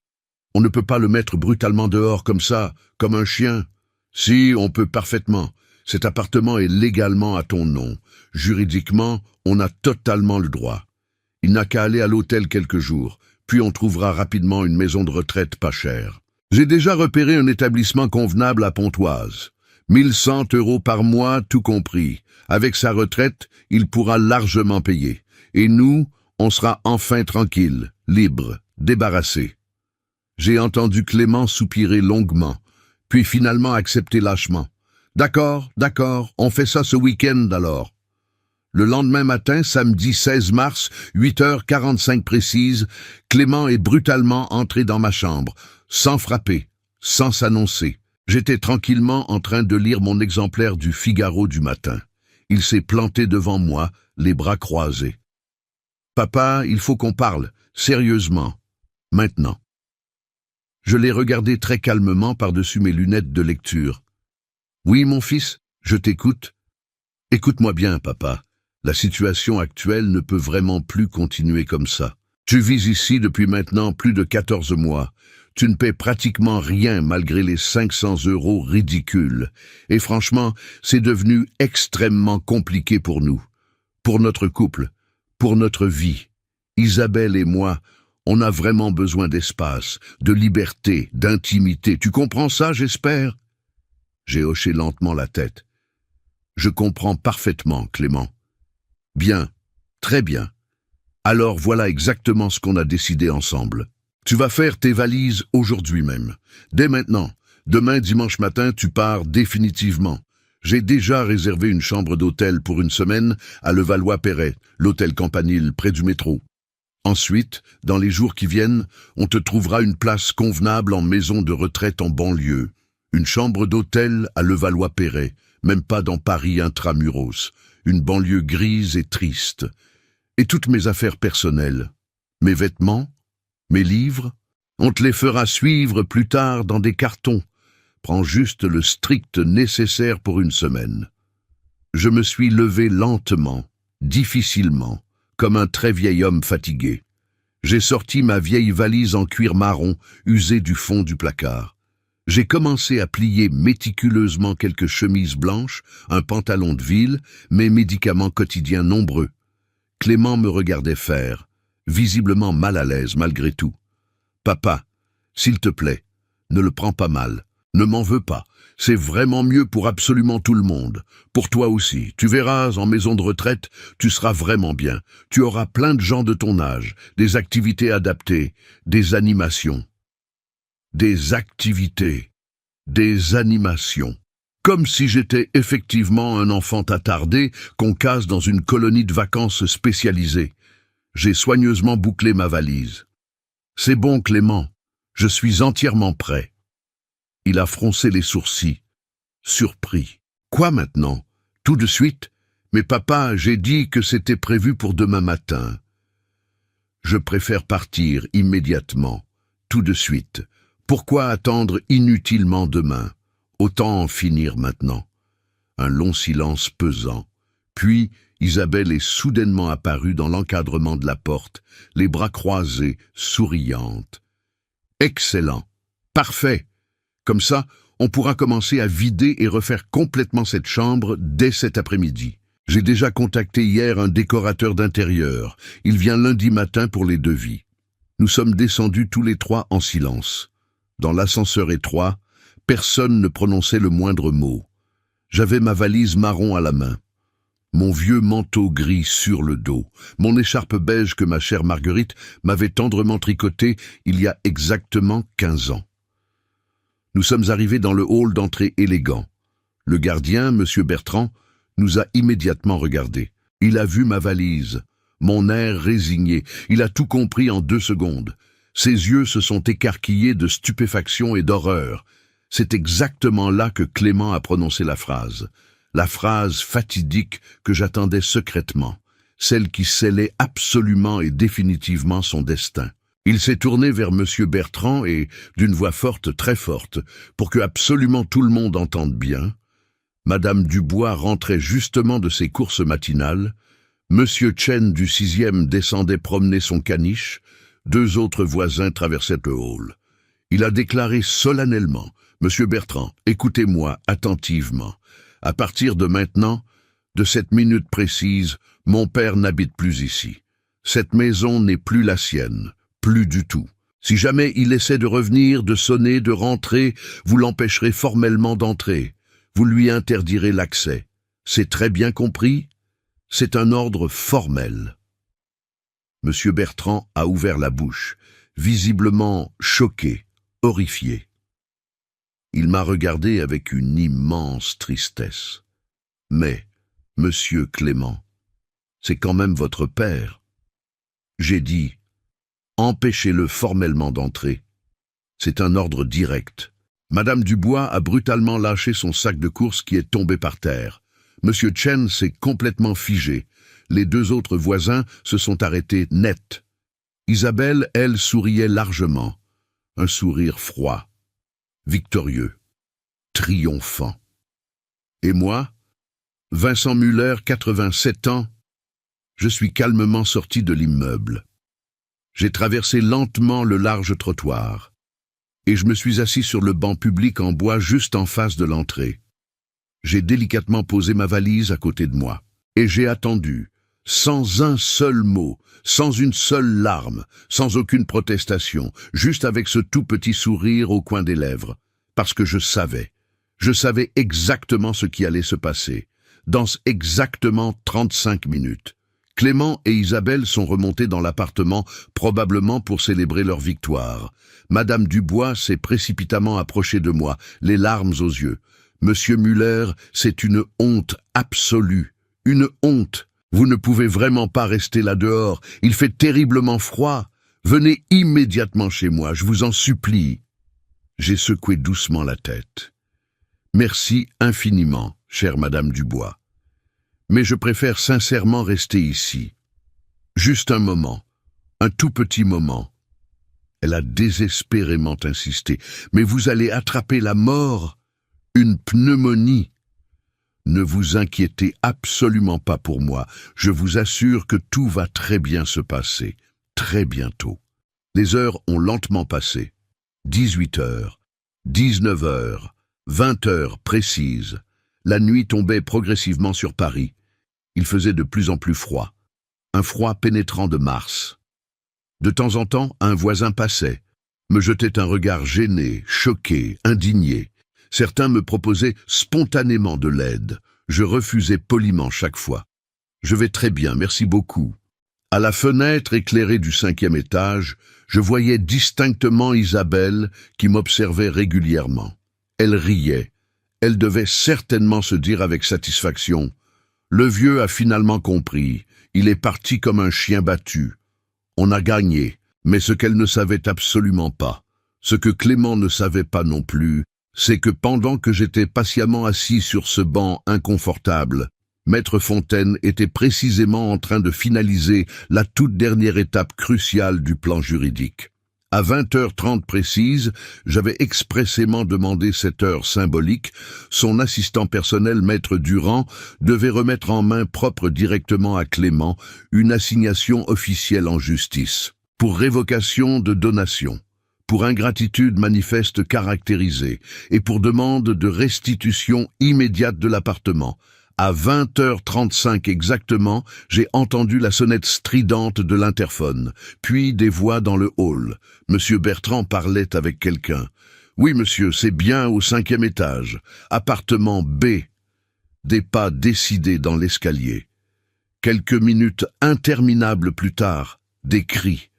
S1: On ne peut pas le mettre brutalement dehors comme ça, comme un chien. » « Si, on peut parfaitement. Cet appartement est légalement à ton nom. Juridiquement, on a totalement le droit. Il n'a qu'à aller à l'hôtel quelques jours, puis on trouvera rapidement une maison de retraite pas chère. J'ai déjà repéré un établissement convenable à Pontoise. 1100 € par mois, tout compris. Avec sa retraite, il pourra largement payer. Et nous, on sera enfin tranquille, libre, débarrassé. » J'ai entendu Clément soupirer longuement, puis finalement accepter lâchement. « D'accord, on fait ça ce week-end alors. » Le lendemain matin, samedi 16 mars, 8h45 précise, Clément est brutalement entré dans ma chambre, sans frapper, sans s'annoncer. J'étais tranquillement en train de lire mon exemplaire du Figaro du matin. Il s'est planté devant moi, les bras croisés. « Papa, il faut qu'on parle, sérieusement, maintenant. » Je l'ai regardé très calmement par-dessus mes lunettes de lecture. « Oui, mon fils, je t'écoute. » « Écoute-moi bien, papa. La situation actuelle ne peut vraiment plus continuer comme ça. Tu vis ici depuis maintenant plus de 14 mois. Tu ne paies pratiquement rien malgré les 500 € ridicules. Et franchement, c'est devenu extrêmement compliqué pour nous. Pour notre couple, pour notre vie. Isabelle et moi, on a vraiment besoin d'espace, de liberté, d'intimité. Tu comprends ça, j'espère? J'ai hoché lentement la tête. Je comprends parfaitement, Clément. Bien, très bien. Alors voilà exactement ce qu'on a décidé ensemble. Tu vas faire tes valises aujourd'hui même. Dès maintenant. Demain, dimanche matin, tu pars définitivement. J'ai déjà réservé une chambre d'hôtel pour une semaine à Levallois-Perret, l'hôtel Campanile, près du métro. Ensuite, dans les jours qui viennent, on te trouvera une place convenable en maison de retraite en banlieue. Une chambre d'hôtel à Levallois-Perret, même pas dans Paris intramuros. Une banlieue grise et triste. Et toutes mes affaires personnelles. Mes vêtements, mes livres, on te les fera suivre plus tard dans des cartons. Prends juste le strict nécessaire pour une semaine. Je me suis levé lentement, difficilement, comme un très vieil homme fatigué. J'ai sorti ma vieille valise en cuir marron, usée du fond du placard. J'ai commencé à plier méticuleusement quelques chemises blanches, un pantalon de ville, mes médicaments quotidiens nombreux. Clément me regardait faire, visiblement mal à l'aise malgré tout. « Papa, s'il te plaît, ne le prends pas mal. Ne m'en veux pas. C'est vraiment mieux pour absolument tout le monde. Pour toi aussi. Tu verras, en maison de retraite, tu seras vraiment bien. Tu auras plein de gens de ton âge, des activités adaptées, des animations. » Des activités, des animations. Comme si j'étais effectivement un enfant attardé qu'on case dans une colonie de vacances spécialisée. J'ai soigneusement bouclé ma valise. « C'est bon, Clément, je suis entièrement prêt. » Il a froncé les sourcils, surpris. « Quoi maintenant? Tout de suite? Mais papa, j'ai dit que c'était prévu pour demain matin. » Je préfère partir immédiatement, tout de suite. Pourquoi attendre inutilement demain? Autant en finir maintenant. Un long silence pesant. Puis, Isabelle est soudainement apparue dans l'encadrement de la porte, les bras croisés, souriante. « Excellent. Parfait. Comme ça, on pourra commencer à vider et refaire complètement cette chambre dès cet après-midi. J'ai déjà contacté hier un décorateur d'intérieur. Il vient lundi matin pour les devis. » Nous sommes descendus tous les trois en silence. Dans l'ascenseur étroit, personne ne prononçait le moindre mot. J'avais ma valise marron à la main. Mon vieux manteau gris sur le dos, mon écharpe beige que ma chère Marguerite m'avait tendrement tricoté il y a exactement 15 ans. Nous sommes arrivés dans le hall d'entrée élégant. Le gardien, M. Bertrand, nous a immédiatement regardés. Il a vu ma valise, mon air résigné. Il a tout compris en 2 secondes. Ses yeux se sont écarquillés de stupéfaction et d'horreur. C'est exactement là que Clément a prononcé la phrase fatidique que j'attendais secrètement, celle qui scellait absolument et définitivement son destin. Il s'est tourné vers M. Bertrand et, d'une voix forte, très forte, pour que absolument tout le monde entende bien, Madame Dubois rentrait justement de ses courses matinales, M. Chen du 6e descendait promener son caniche, 2 autres voisins traversaient le hall. Il a déclaré solennellement, « Monsieur Bertrand, écoutez-moi attentivement. À partir de maintenant, de cette minute précise, mon père n'habite plus ici. Cette maison n'est plus la sienne, plus du tout. Si jamais il essaie de revenir, de sonner, de rentrer, vous l'empêcherez formellement d'entrer. Vous lui interdirez l'accès. C'est très bien compris? C'est un ordre formel. » Monsieur Bertrand a ouvert la bouche, visiblement choqué, horrifié. Il m'a regardé avec une immense tristesse. « Mais, monsieur Clément, c'est quand même votre père. » J'ai dit, « Empêchez-le formellement d'entrer. C'est un ordre direct. » Madame Dubois a brutalement lâché son sac de courses qui est tombé par terre. Monsieur Chen s'est complètement figé. Les 2 autres voisins se sont arrêtés net. Isabelle, elle, souriait largement. Un sourire froid, victorieux, triomphant. Et moi, Vincent Muller, 87 ans, Je suis calmement sorti de l'immeuble. J'ai traversé lentement le large trottoir, et je me suis assis sur le banc public en bois juste en face de l'entrée. J'ai délicatement posé ma valise à côté de moi, et j'ai attendu, sans un seul mot, sans une seule larme, sans aucune protestation, juste avec ce tout petit sourire au coin des lèvres, parce que je savais exactement ce qui allait se passer, dans exactement 35 minutes. Clément et Isabelle sont remontés dans l'appartement, probablement pour célébrer leur victoire. Madame Dubois s'est précipitamment approchée de moi, les larmes aux yeux. Monsieur Muller, c'est une honte absolue, une honte. Vous ne pouvez vraiment pas rester là dehors, il fait terriblement froid. Venez immédiatement chez moi, je vous en supplie. J'ai secoué doucement la tête. Merci infiniment, chère Madame Dubois. Mais je préfère sincèrement rester ici. Juste un moment, un tout petit moment. Elle a désespérément insisté. Mais vous allez attraper la mort, une pneumonie. Ne vous inquiétez absolument pas pour moi. Je vous assure que tout va très bien se passer, très bientôt. Les heures ont lentement passé. 18 heures, 19 heures, 20 heures précises. La nuit tombait progressivement sur Paris. Il faisait de plus en plus froid. Un froid pénétrant de mars. De temps en temps, un voisin passait, me jetait un regard gêné, choqué, indigné. Certains me proposaient spontanément de l'aide. Je refusais poliment chaque fois. Je vais très bien, merci beaucoup. À la fenêtre éclairée du 5e étage, je voyais distinctement Isabelle qui m'observait régulièrement. Elle riait. Elle devait certainement se dire avec satisfaction: le vieux a finalement compris. Il est parti comme un chien battu. On a gagné, mais ce qu'elle ne savait absolument pas, ce que Clément ne savait pas non plus, c'est que pendant que j'étais patiemment assis sur ce banc inconfortable, Maître Fontaine était précisément en train de finaliser la toute dernière étape cruciale du plan juridique. À 20h30 précise, j'avais expressément demandé cette heure symbolique. Son assistant personnel, Maître Durand, devait remettre en main propre directement à Clément une assignation officielle en justice, pour révocation de donation, pour ingratitude manifeste caractérisée et pour demande de restitution immédiate de l'appartement. À 20h35 exactement, j'ai entendu la sonnette stridente de l'interphone, puis des voix dans le hall. Monsieur Bertrand parlait avec quelqu'un. « Oui, monsieur, c'est bien au 5e étage. Appartement B. » Des pas décidés dans l'escalier. Quelques minutes interminables plus tard, des cris,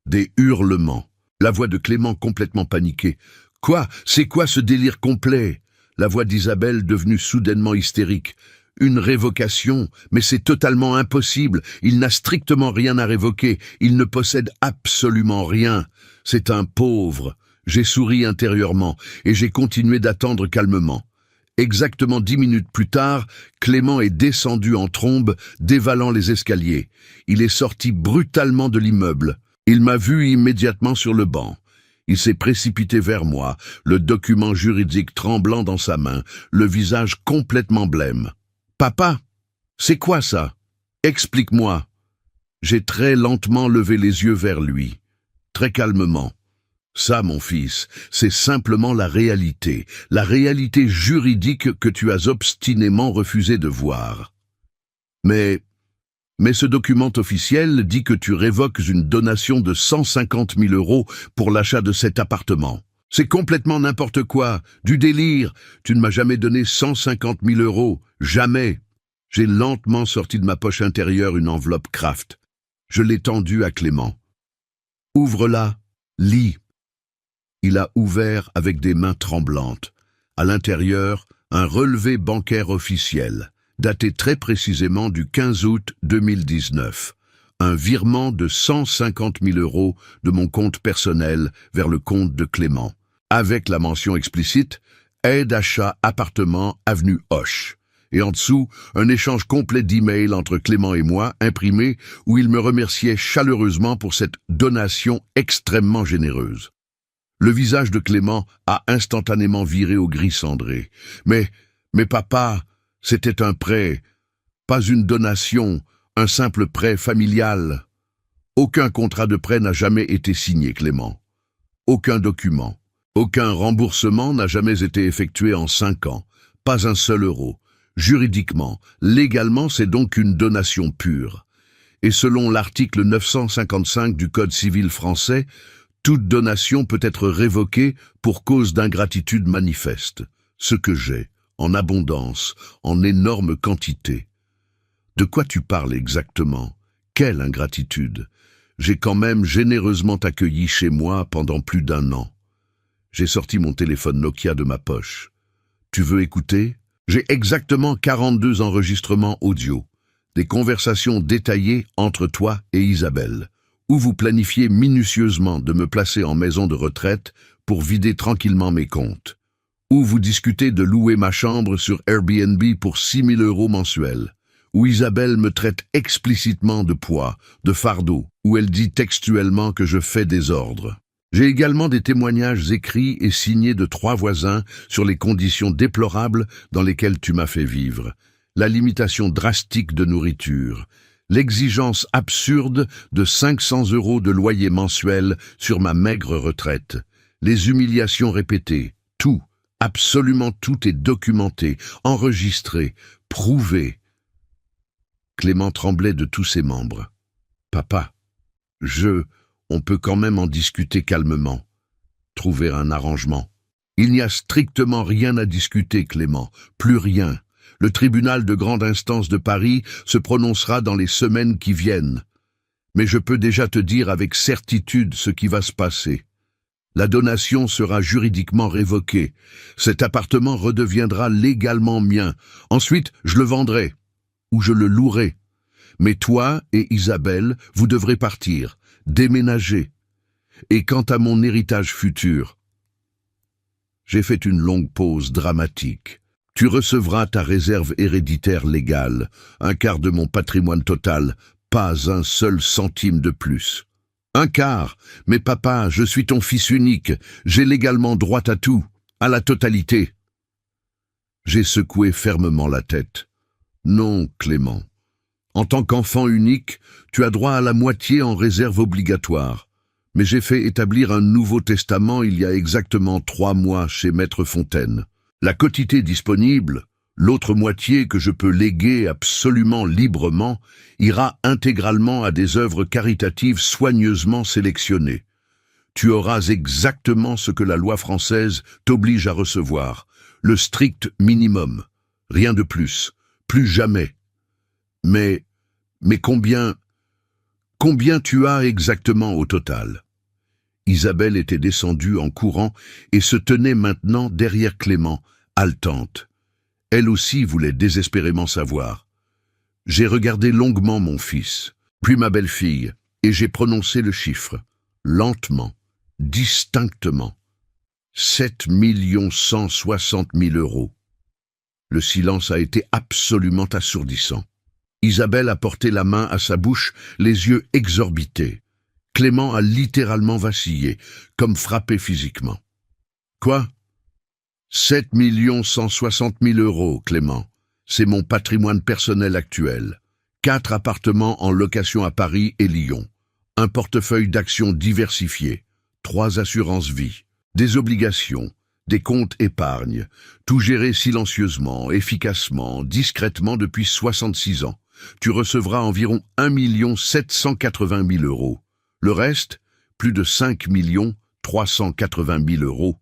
S1: des hurlements. La voix de Clément complètement paniquée. « Quoi? C'est quoi ce délire complet ?» La voix d'Isabelle devenue soudainement hystérique. Une révocation, mais c'est totalement impossible. Il n'a strictement rien à révoquer. Il ne possède absolument rien. C'est un pauvre. J'ai souri intérieurement et j'ai continué d'attendre calmement. Exactement 10 minutes plus tard, Clément est descendu en trombe, dévalant les escaliers. Il est sorti brutalement de l'immeuble. Il m'a vu immédiatement sur le banc. Il s'est précipité vers moi, le document juridique tremblant dans sa main, le visage complètement blême. « Papa, c'est quoi ça? Explique-moi. » J'ai très lentement levé les yeux vers lui, très calmement. « Ça, mon fils, c'est simplement la réalité juridique que tu as obstinément refusé de voir. Mais ce document officiel dit que tu révoques une donation de 150 000 € pour l'achat de cet appartement. C'est complètement n'importe quoi, du délire. Tu ne m'as jamais donné 150 000 €, jamais. » J'ai lentement sorti de ma poche intérieure une enveloppe Kraft. Je l'ai tendue à Clément. « Ouvre-la, lis. » Il a ouvert avec des mains tremblantes. À l'intérieur, un relevé bancaire officiel, daté très précisément du 15 août 2019. Un virement de 150 000 € de mon compte personnel vers le compte de Clément, avec la mention explicite « Aide achat appartement avenue Hoche ». Et en dessous, un échange complet d'emails entre Clément et moi, imprimé, où il me remerciait chaleureusement pour cette donation extrêmement généreuse. Le visage de Clément a instantanément viré au gris cendré. Mais papa, c'était un prêt, pas une donation. Un simple prêt familial. Aucun contrat de prêt n'a jamais été signé, Clément. Aucun document. Aucun remboursement n'a jamais été effectué en 5 ans. Pas un seul euro. Juridiquement, légalement, c'est donc une donation pure. Et selon l'article 955 du Code civil français, toute donation peut être révoquée pour cause d'ingratitude manifeste. Ce que j'ai, en abondance, en énorme quantité. De quoi tu parles exactement? Quelle ingratitude? J'ai quand même généreusement accueilli chez moi pendant plus d'1 an. J'ai sorti mon téléphone Nokia de ma poche. Tu veux écouter? J'ai exactement 42 enregistrements audio. Des conversations détaillées entre toi et Isabelle, où vous planifiez minutieusement de me placer en maison de retraite pour vider tranquillement mes comptes, où vous discutez de louer ma chambre sur Airbnb pour 6 000 € mensuels, où Isabelle me traite explicitement de poids, de fardeau, où elle dit textuellement que je fais des ordres. J'ai également des témoignages écrits et signés de 3 voisins sur les conditions déplorables dans lesquelles tu m'as fait vivre, la limitation drastique de nourriture, l'exigence absurde de 500 € de loyer mensuel sur ma maigre retraite, les humiliations répétées, tout, absolument tout est documenté, enregistré, prouvé. Clément tremblait de tous ses membres. Papa, on peut quand même en discuter calmement, trouver un arrangement. Il n'y a strictement rien à discuter, Clément, plus rien. Le tribunal de grande instance de Paris se prononcera dans les semaines qui viennent. Mais je peux déjà te dire avec certitude ce qui va se passer. La donation sera juridiquement révoquée. Cet appartement redeviendra légalement mien. Ensuite, je le vendrai, ou je le louerai. Mais toi et Isabelle, vous devrez partir, déménager. Et quant à mon héritage futur, j'ai fait une longue pause dramatique. Tu recevras ta réserve héréditaire légale, 1/4 de mon patrimoine total, pas un seul centime de plus. 1/4, mais papa, je suis ton fils unique, j'ai légalement droit à tout, à la totalité. J'ai secoué fermement la tête. Non, Clément. En tant qu'enfant unique, tu as droit à la moitié en réserve obligatoire. Mais j'ai fait établir un nouveau testament il y a exactement 3 mois chez Maître Fontaine. La quotité disponible, l'autre moitié que je peux léguer absolument librement, ira intégralement à des œuvres caritatives soigneusement sélectionnées. Tu auras exactement ce que la loi française t'oblige à recevoir, le strict minimum, rien de plus, plus jamais. Mais combien tu as exactement au total? Isabelle était descendue en courant et se tenait maintenant derrière Clément, haletante. Elle aussi voulait désespérément savoir. J'ai regardé longuement mon fils, puis ma belle-fille, et j'ai prononcé le chiffre, lentement, distinctement. 7 160 000 €. Le silence a été absolument assourdissant. Isabelle a porté la main à sa bouche, les yeux exorbités. Clément a littéralement vacillé, comme frappé physiquement. Quoi? 7 160 000 €, Clément. C'est mon patrimoine personnel actuel. 4 appartements en location à Paris et Lyon. Un portefeuille d'actions diversifié. 3 assurances vie. Des obligations. Des comptes épargne. Tout géré silencieusement, efficacement, discrètement depuis 66 ans. Tu recevras environ 1 780 000 €. Le reste, plus de 5 380 000 €,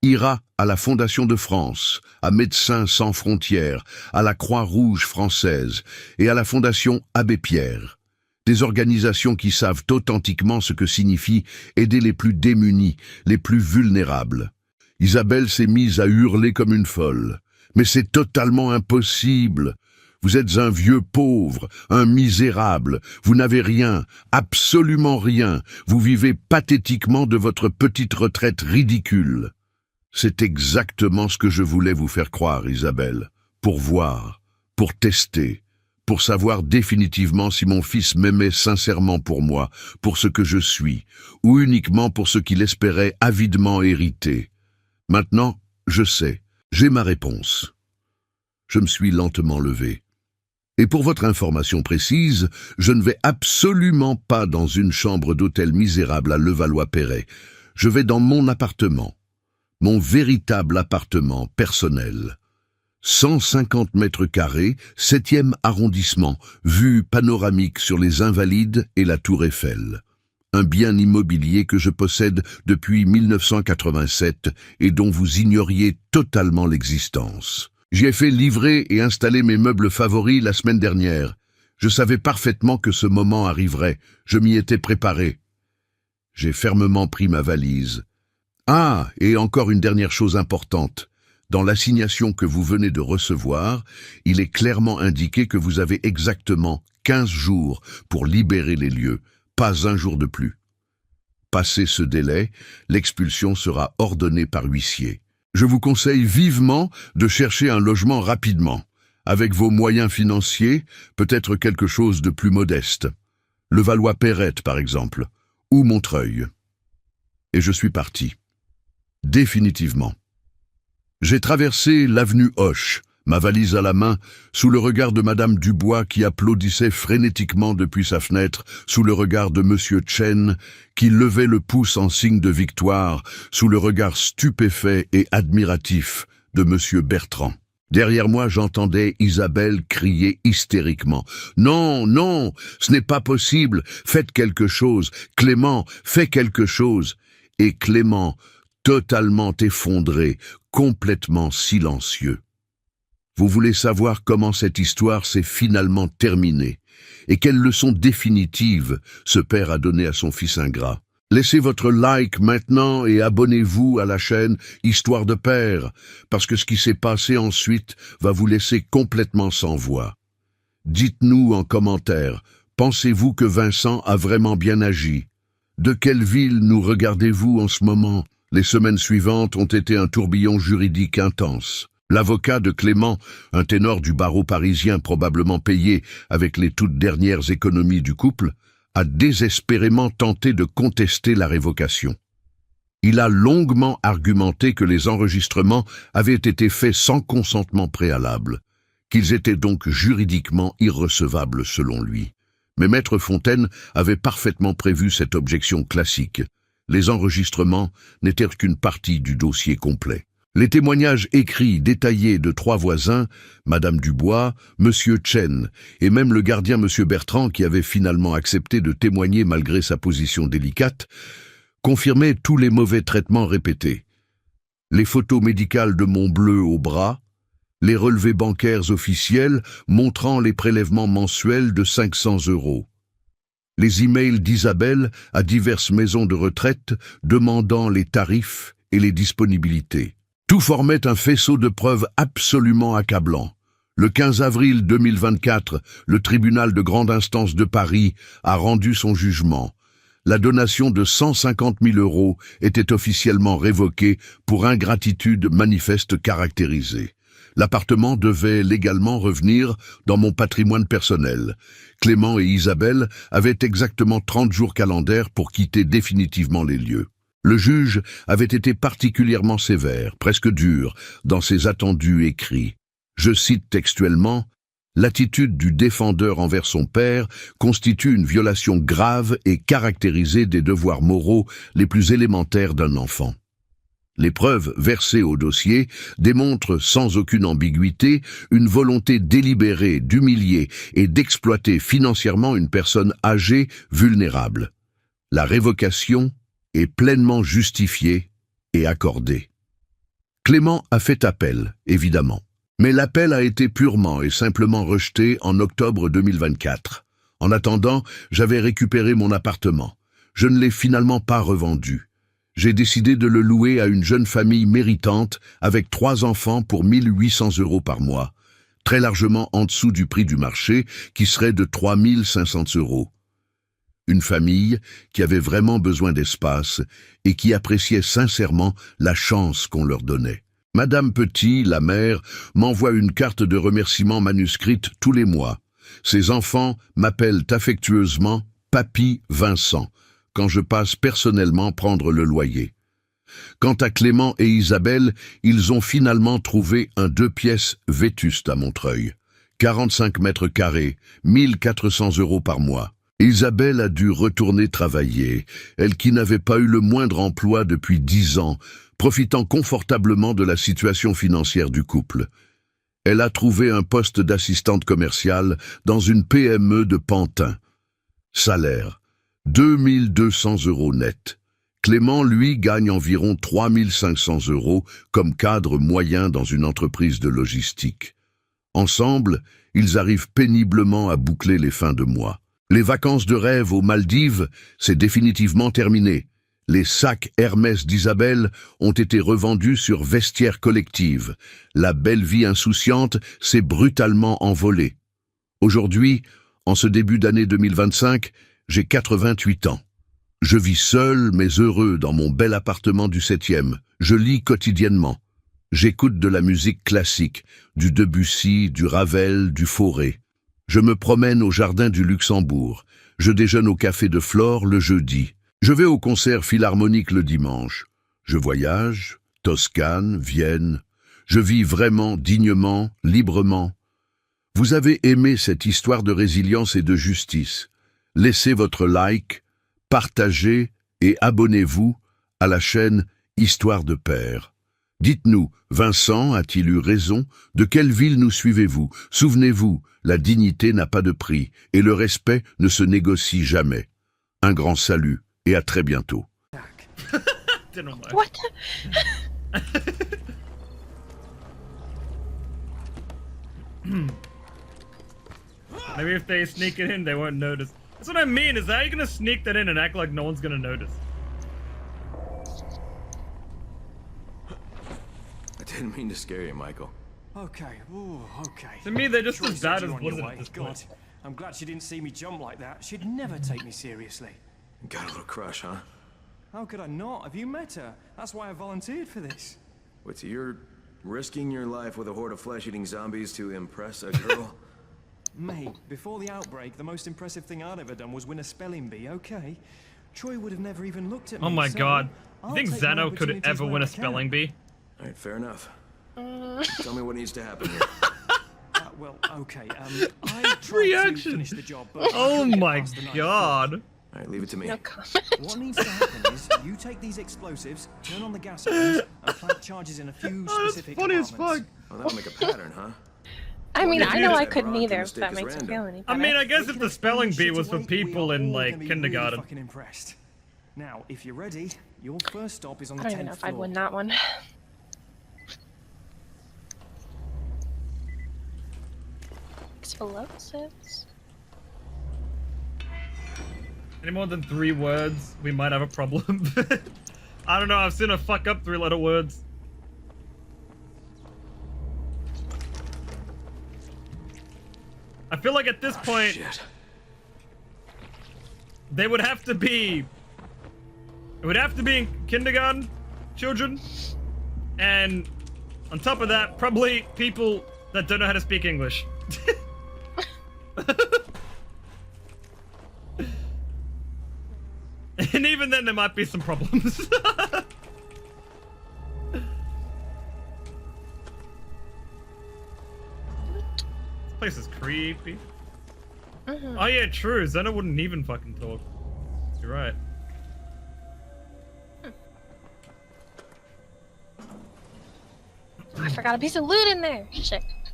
S1: ira à la Fondation de France, à Médecins sans frontières, à la Croix-Rouge française et à la Fondation Abbé Pierre. Des organisations qui savent authentiquement ce que signifie aider les plus démunis, les plus vulnérables. Isabelle s'est mise à hurler comme une folle. Mais c'est totalement impossible. Vous êtes un vieux pauvre, un misérable, vous n'avez rien, absolument rien, vous vivez pathétiquement de votre petite retraite ridicule. C'est exactement ce que je voulais vous faire croire, Isabelle, pour voir, pour tester, pour savoir définitivement si mon fils m'aimait sincèrement pour moi, pour ce que je suis, ou uniquement pour ce qu'il espérait avidement hériter. Maintenant, je sais, j'ai ma réponse. Je me suis lentement levé. Et pour votre information précise, je ne vais absolument pas dans une chambre d'hôtel misérable à Levallois-Perret. Je vais dans mon appartement, mon véritable appartement personnel. 150 mètres carrés, 7e arrondissement, vue panoramique sur les Invalides et la Tour Eiffel. Un bien immobilier que je possède depuis 1987 et dont vous ignoriez totalement l'existence. J'y ai fait livrer et installer mes meubles favoris la semaine dernière. Je savais parfaitement que ce moment arriverait. Je m'y étais préparé. J'ai fermement pris ma valise. Ah, et encore une dernière chose importante. Dans l'assignation que vous venez de recevoir, il est clairement indiqué que vous avez exactement 15 jours pour libérer les lieux, pas un jour de plus. Passé ce délai, l'expulsion sera ordonnée par huissier. Je vous conseille vivement de chercher un logement rapidement. Avec vos moyens financiers, peut-être quelque chose de plus modeste. Levallois-Perret, par exemple, ou Montreuil. Et je suis parti. Définitivement. J'ai traversé l'avenue Hoche, ma valise à la main, sous le regard de Madame Dubois qui applaudissait frénétiquement depuis sa fenêtre, sous le regard de Monsieur Chen qui levait le pouce en signe de victoire, sous le regard stupéfait et admiratif de Monsieur Bertrand. Derrière moi, j'entendais Isabelle crier hystériquement. « Non, non, ce n'est pas possible, faites quelque chose, Clément, fais quelque chose !» Et Clément, totalement effondré, complètement silencieux. Vous voulez savoir comment cette histoire s'est finalement terminée et quelle leçon définitive ce père a donnée à son fils ingrat. Laissez votre like maintenant et abonnez-vous à la chaîne Histoire de Père, parce que ce qui s'est passé ensuite va vous laisser complètement sans voix. Dites-nous en commentaire, pensez-vous que Vincent a vraiment bien agi? De quelle ville nous regardez-vous en ce moment? Les semaines suivantes ont été un tourbillon juridique intense. L'avocat de Clément, un ténor du barreau parisien probablement payé avec les toutes dernières économies du couple, a désespérément tenté de contester la révocation. Il a longuement argumenté que les enregistrements avaient été faits sans consentement préalable, qu'ils étaient donc juridiquement irrecevables selon lui. Mais Maître Fontaine avait parfaitement prévu cette objection classique. Les enregistrements n'étaient qu'une partie du dossier complet. Les témoignages écrits détaillés de 3 voisins, Madame Dubois, Monsieur Chen, et même le gardien Monsieur Bertrand, qui avait finalement accepté de témoigner malgré sa position délicate, confirmaient tous les mauvais traitements répétés. Les photos médicales de Montbleu au bras, les relevés bancaires officiels montrant les prélèvements mensuels de 500 €. Les emails d'Isabelle à diverses maisons de retraite demandant les tarifs et les disponibilités. Tout formait un faisceau de preuves absolument accablant. Le 15 avril 2024, le tribunal de grande instance de Paris a rendu son jugement. La donation de 150 000 € était officiellement révoquée pour ingratitude manifeste caractérisée. L'appartement devait légalement revenir dans mon patrimoine personnel. Clément et Isabelle avaient exactement 30 jours calendaires pour quitter définitivement les lieux. Le juge avait été particulièrement sévère, presque dur, dans ses attendus écrits. Je cite textuellement, « L'attitude du défendeur envers son père constitue une violation grave et caractérisée des devoirs moraux les plus élémentaires d'un enfant. » Les preuves versées au dossier démontrent sans aucune ambiguïté une volonté délibérée d'humilier et d'exploiter financièrement une personne âgée, vulnérable. La révocation est pleinement justifiée et accordée. Clément a fait appel, évidemment, mais l'appel a été purement et simplement rejeté en octobre 2024. En attendant, j'avais récupéré mon appartement. Je ne l'ai finalement pas revendu. J'ai décidé de le louer à une jeune famille méritante avec 3 enfants pour 1 800 € par mois, très largement en dessous du prix du marché qui serait de 3 500 €. Une famille qui avait vraiment besoin d'espace et qui appréciait sincèrement la chance qu'on leur donnait. Madame Petit, la mère, m'envoie une carte de remerciement manuscrite tous les mois. Ses enfants m'appellent affectueusement « Papy Vincent » quand je passe personnellement prendre le loyer. Quant à Clément et Isabelle, ils ont finalement trouvé un 2 pièces vétuste à Montreuil. 45 mètres carrés, 1400 € par mois. Isabelle a dû retourner travailler, elle qui n'avait pas eu le moindre emploi depuis 10 ans, profitant confortablement de la situation financière du couple. Elle a trouvé un poste d'assistante commerciale dans une PME de Pantin. Salaire, 2200 € net. Clément, lui, gagne environ 3500 € comme cadre moyen dans une entreprise de logistique. Ensemble, ils arrivent péniblement à boucler les fins de mois. Les vacances de rêve aux Maldives, c'est définitivement terminé. Les sacs Hermès d'Isabelle ont été revendus sur Vestiaire Collective. La belle vie insouciante s'est brutalement envolée. Aujourd'hui, en ce début d'année 2025, j'ai 88 ans. Je vis seul mais heureux dans mon bel appartement du 7e. Je lis quotidiennement. J'écoute de la musique classique, du Debussy, du Ravel, du Fauré. Je me promène au jardin du Luxembourg. Je déjeune au café de Flore le jeudi. Je vais au concert philharmonique le dimanche. Je voyage, Toscane, Vienne. Je vis vraiment, dignement, librement. Vous avez aimé cette histoire de résilience et de justice. Laissez votre like, partagez et abonnez-vous à la chaîne Histoire de Père. Dites-nous, Vincent a-t-il eu raison? De quelle ville nous suivez-vous? Souvenez-vous, la dignité n'a pas de prix et le respect ne se négocie jamais. Un grand salut et à très bientôt.
S2: What?
S3: Maybe if they sneak it in, they won't notice. That's what I mean, is how you gonna sneak that in and act like no one's gonna notice?
S4: I didn't mean to scare you, Michael.
S5: Okay, ooh, okay.
S3: To me, they're just
S5: Troy
S3: as
S5: said
S3: bad
S5: you
S3: as
S5: on your
S3: Blizzard
S5: way.
S3: at this
S5: God,
S3: point.
S5: I'm glad she didn't see me jump like that. She'd never take me seriously.
S4: Got a little crush, huh?
S5: How could I not? Have you met her? That's why I volunteered for this.
S4: Wait, so you're risking your life with a horde of flesh-eating zombies to impress a girl?
S5: Mate, before the outbreak, the most impressive thing I'd ever done was win a spelling bee, okay? Troy would have never even looked at me.
S3: Oh my
S5: so
S3: god. You
S5: I'll
S3: think
S5: take my
S3: Zeno could
S5: opportunities
S3: ever
S5: where
S3: win
S5: I
S3: a
S5: can.
S3: spelling bee?
S4: Alright, fair enough. Tell me what needs to happen here.
S5: Well, okay, I tried
S3: Reaction.
S5: to finish the job, but I
S3: Oh
S5: couldn't get
S3: my
S5: past the night
S3: god.
S4: Alright, leave it to me.
S2: No comment.
S5: What needs to happen is you take these explosives, turn on the gas ovens, and plant charges in a few
S3: Oh, that's
S5: specific
S3: funny as
S5: compartments.
S3: fuck.
S4: Well, that'll make a pattern, huh?
S2: I mean,
S3: if
S2: I
S3: you
S2: know
S3: just
S2: I
S4: said
S2: couldn't
S4: wrong,
S2: either,
S4: mistake
S2: if that
S4: is
S2: makes you
S4: random.
S2: feel any
S3: I
S2: better.
S3: mean, I
S5: We
S3: guess
S5: can
S3: if the
S5: explain
S3: spelling
S5: this
S3: bee
S5: shit
S3: was
S5: to
S3: for
S5: wait, we
S3: people
S5: are
S3: in,
S5: all
S3: like,
S5: gonna be
S3: kindergarten.
S5: Really fucking impressed. Now, if you're ready, your first stop is on
S2: I
S5: the
S2: don't even
S5: 10th
S2: know if I'd
S5: floor.
S2: win that one. Explosives.
S3: Any more than 3 words, we might have a problem. I don't know, I've seen her fuck up 3-letter words. I feel like at this
S4: Oh,
S3: point,
S4: shit.
S3: they would have to be... It would have to be in kindergarten, children. And on top of that, probably people that don't know how to speak English. And even then, there might be some problems. This place is creepy. Oh yeah, true. Zena wouldn't even fucking talk. You're right.
S2: I forgot a piece of loot in there. Shit.